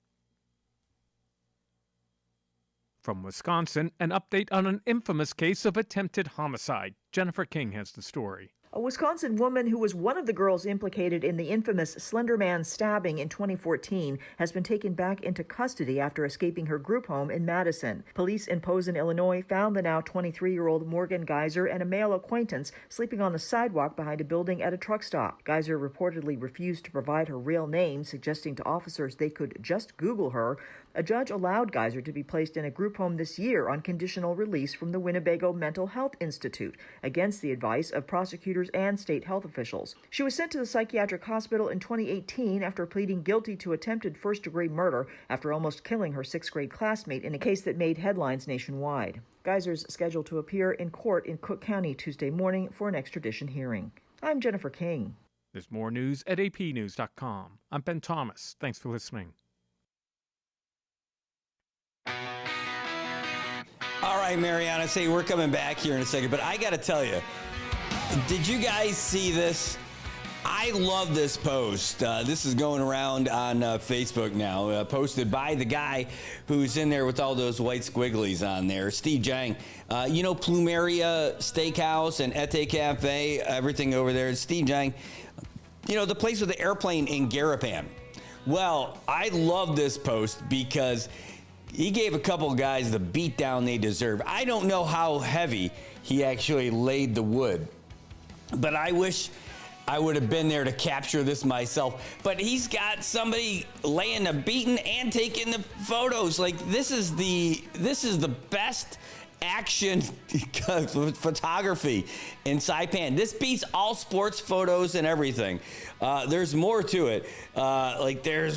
From Wisconsin, an update on an infamous case of attempted homicide. Jennifer King has the story. A Wisconsin woman who was one of the girls implicated in the infamous Slender Man stabbing in 2014 has been taken back into custody after escaping her group home in Madison. Police in Posen, Illinois found the now 23-year-old Morgan Geyser and a male acquaintance sleeping on the sidewalk behind a building at a truck stop. Geyser reportedly refused to provide her real name, suggesting to officers they could just Google her. A judge allowed Geyser to be placed in a group home this year on conditional release from the Winnebago Mental Health Institute, against the advice of prosecutors and state health officials. She was sent to the psychiatric hospital in 2018 after pleading guilty to attempted first-degree murder after almost killing her sixth-grade classmate in a case that made headlines nationwide. Geyser's scheduled to appear in court in Cook County Tuesday morning for an extradition hearing. I'm Jennifer King. There's more news at apnews.com. I'm Ben Thomas. Thanks for listening. All right, Marianas, hey, we're coming back here in a second, but I got to tell you, did you guys see this? I love this post. This is going around on Facebook now, posted by the guy who's in there with all those white squigglies on there, Steve Jang. You know, Plumeria Steakhouse and Ete Cafe, everything over there. Steve Jang, you know, the place with the airplane in Garapan. Well, I love this post because he gave a couple guys the beatdown they deserve. I don't know how heavy he actually laid the wood, but I wish I would have been there to capture this myself. But he's got somebody laying the beating and taking the photos. Like, this is the best action photography in Saipan. This beats all sports photos and everything. There's more to it. Like, there's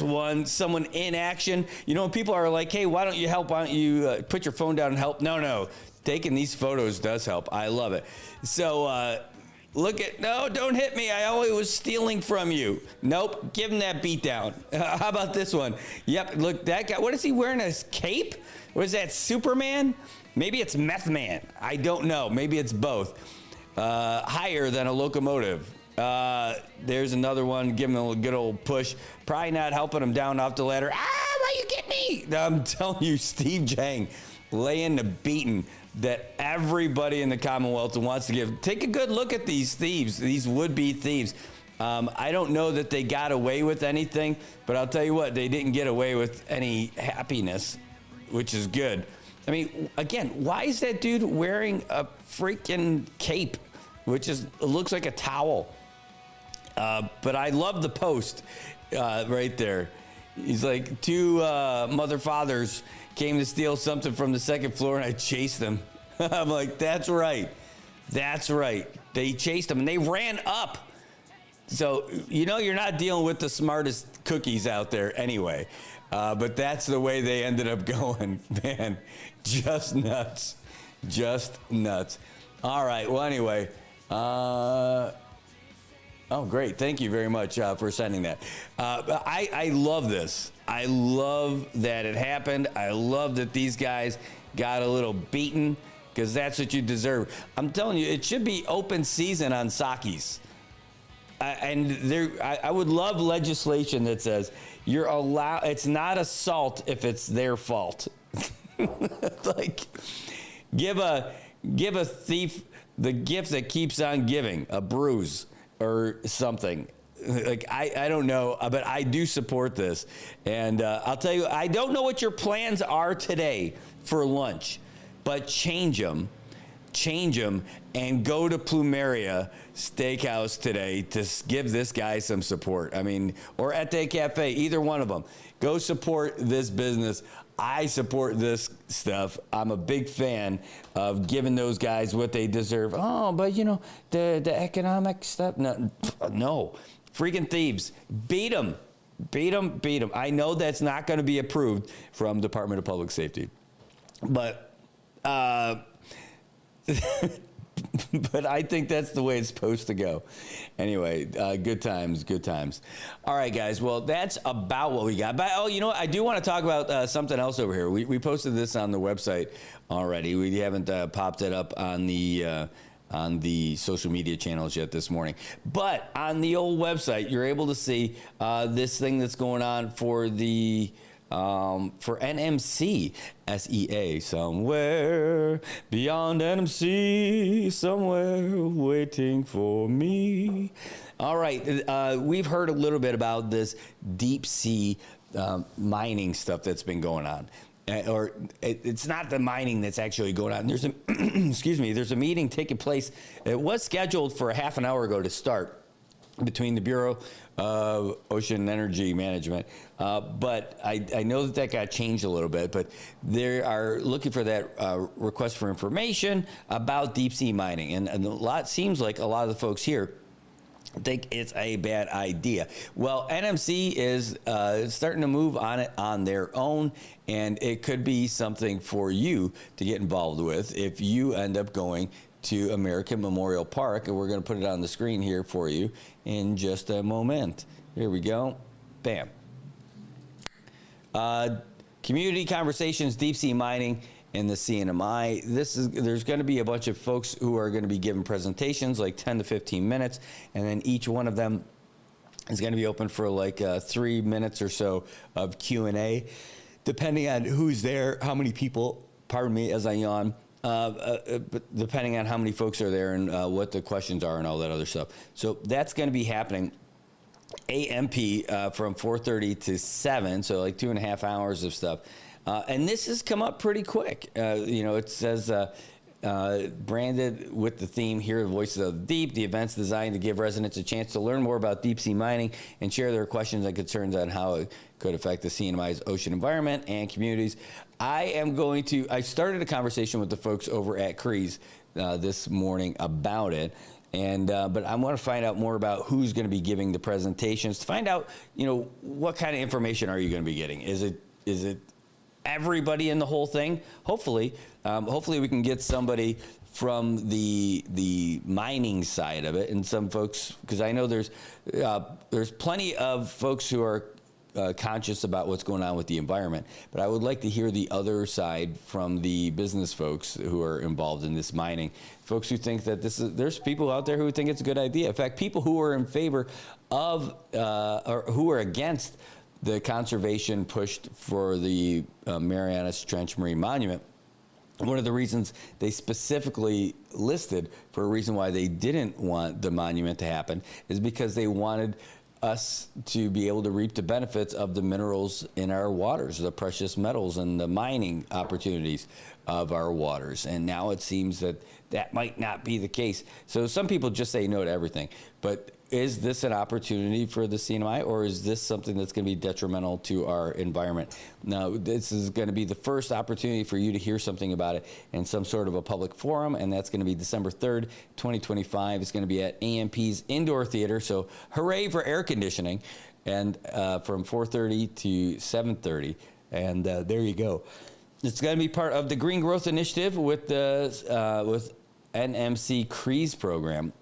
someone in action. You know, people are like, hey, why don't you help? Why don't you put your phone down and help? No. Taking these photos does help. I love it. So, no, don't hit me. I always was stealing from you. Nope, give him that beat down. How about this one? Yep, look, that guy, what is he wearing, a cape? What is that, Superman? Maybe it's Meth Man. I don't know. Maybe it's both. Higher than a locomotive. There's another one, give him a good old push. Probably not helping him down off the ladder. Why you get me? I'm telling you, Steve Jang, laying the beating that everybody in the Commonwealth wants to give. Take a good look at these thieves, these would-be thieves. I don't know that they got away with anything, but I'll tell you what, they didn't get away with any happiness, which is good. I mean, again, why is that dude wearing a freaking cape, which looks like a towel? But I love the post right there. He's like, two mother fathers came to steal something from the second floor, and I chased them. I'm like, that's right. That's right. They chased them, and they ran up. So, you're not dealing with the smartest cookies out there anyway. But that's the way they ended up going. Man, just nuts. Just nuts. All right. Well, anyway. Oh, great. Thank you very much for sending that. I love this. I love that it happened. I love that these guys got a little beaten, because that's what you deserve. I'm telling you, it should be open season on Sakis. I would love legislation that says you're allowed. It's not assault if it's their fault. Like, give a thief the gift that keeps on giving, a bruise or something. Like, I don't know, but I do support this. And I'll tell you, I don't know what your plans are today for lunch, but change them, and go to Plumeria Steakhouse today to give this guy some support. I mean, or Ete Cafe, either one of them. Go support this business. I support this stuff. I'm a big fan of giving those guys what they deserve. Oh, but the economic stuff. No. Freaking thieves. Beat them. I know that's not going to be approved from Department of Public Safety. But but I think that's the way it's supposed to go. Anyway, good times. All right, guys. Well, that's about what we got. But, you know what? I do want to talk about something else over here. We posted this on the website already. We haven't popped it up on the social media channels yet this morning. But on the old website, you're able to see this thing that's going on for the for NMC SEA, somewhere beyond NMC, somewhere waiting for me. All right, we've heard a little bit about this deep sea mining stuff that's been going on. Or it's not the mining that's actually going on. There's a there's a meeting taking place. It was scheduled for a half an hour ago to start between the Bureau of Ocean and Energy Management. But I know that got changed a little bit, but they are looking for that request for information about deep sea mining. And seems like a lot of the folks here think it's a bad idea. Well, NMC is starting to move on it on their own, and it could be something for you to get involved with if you end up going to American Memorial Park, and we're going to put it on the screen here for you in just a moment. Here we go. Bam. Community conversations, deep sea mining in the CNMI. There's going to be a bunch of folks who are going to be giving presentations, like 10 to 15 minutes, and then each one of them is going to be open for like 3 minutes or so of Q&A, depending on who's there, how many people, pardon me as I yawn, but depending on how many folks are there and what the questions are and all that other stuff. So that's going to be happening AMP from 4:30 to 7, so like 2.5 hours of stuff. And this has come up pretty quick. It says branded with the theme "Hear the Voices of the Deep." The event's designed to give residents a chance to learn more about deep sea mining and share their questions and concerns on how it could affect the CNMI's ocean environment and communities. I started a conversation with the folks over at Crees this morning about it. But I want to find out more about who's going to be giving the presentations, to find out, what kind of information are you going to be getting? Is it everybody in the whole thing? Hopefully we can get somebody from the mining side of it, and some folks, because I know there's plenty of folks who are conscious about what's going on with the environment, but I would like to hear the other side from the business folks who are involved in this mining, folks who think that there's people out there who think it's a good idea. In fact, people who are in favor of or who are against the conservation pushed for the Marianas Trench Marine Monument. One of the reasons they specifically listed for a reason why they didn't want the monument to happen is because they wanted us to be able to reap the benefits of the minerals in our waters, the precious metals and the mining opportunities of our waters. And now it seems that might not be the case. So some people just say no to everything. But is this an opportunity for the CNMI, or is this something that's going to be detrimental to our environment? Now, this is going to be the first opportunity for you to hear something about it in some sort of a public forum, and that's going to be December 3rd, 2025. It's going to be at AMP's Indoor Theater, so hooray for air conditioning, and from 4:30 to 7:30, and there you go. It's going to be part of the Green Growth Initiative with with NMC CREES program.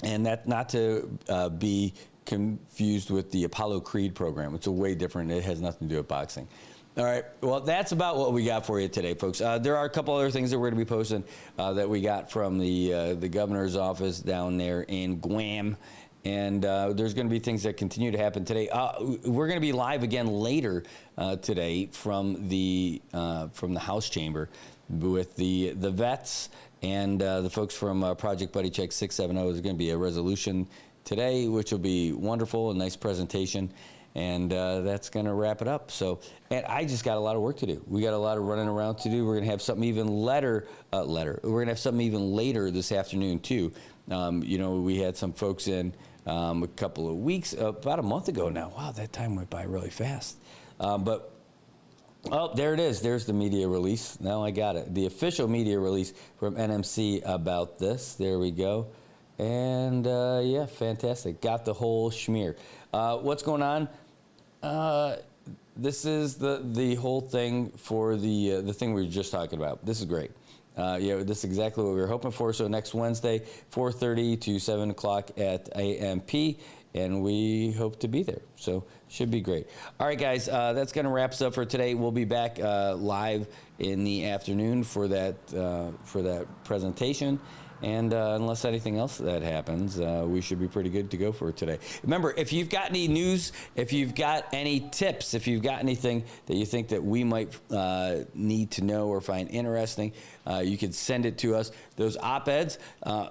And that not to be confused with the Apollo Creed program. It's a way different. It has nothing to do with boxing. All right. Well, that's about what we got for you today, folks. There are a couple other things that we're going to be posting that we got from the governor's office down there in Guam. And there's going to be things that continue to happen today. We're going to be live again later today from the House chamber with the vets. And the folks from Project Buddy Check 670, there's going to be a resolution today, which will be wonderful, a nice presentation, and that's going to wrap it up. So, and I just got a lot of work to do. We got a lot of running around to do. We're going to have something even later. We're going to have something even later this afternoon too. We had some folks in a couple of weeks, about a month ago now. Wow, that time went by really fast. Oh, there it is. There's the media release. Now I got it. The official media release from NMC about this. There we go. And yeah, fantastic. Got the whole schmear. What's going on? This is the whole thing for the thing we were just talking about. This is great. This is exactly what we were hoping for. So next Wednesday, 4:30 to 7 o'clock at AMP. And we hope to be there. So should be great. All right, guys, that's going to wrap us up for today. We'll be back live in the afternoon for that presentation. And unless anything else that happens, we should be pretty good to go for today. Remember, if you've got any news, if you've got any tips, if you've got anything that you think that we might need to know or find interesting, you can send it to us. Those op-eds,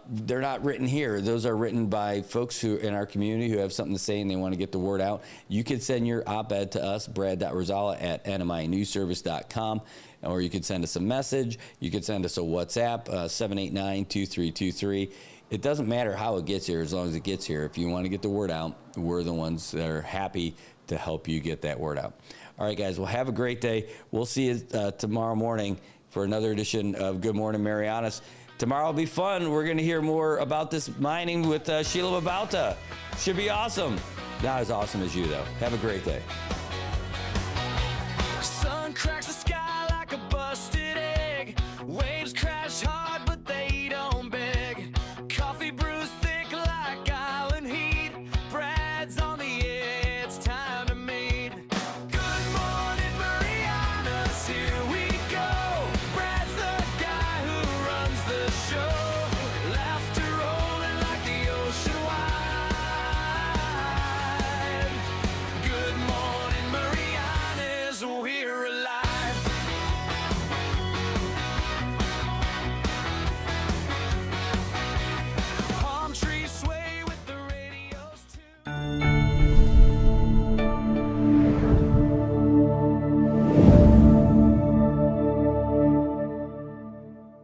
they're not written here. Those are written by folks who in our community who have something to say and they want to get the word out. You can send your op-ed to us, brad.rosala@nminewsservice.com. Or you could send us a message. You could send us a WhatsApp, 789-2323. It doesn't matter how it gets here as long as it gets here. If you want to get the word out, we're the ones that are happy to help you get that word out. All right, guys, well, have a great day. We'll see you tomorrow morning for another edition of Good Morning Marianas. Tomorrow will be fun. We're going to hear more about this mining with Sheila Babauta. Should be awesome. Not as awesome as you, though. Have a great day.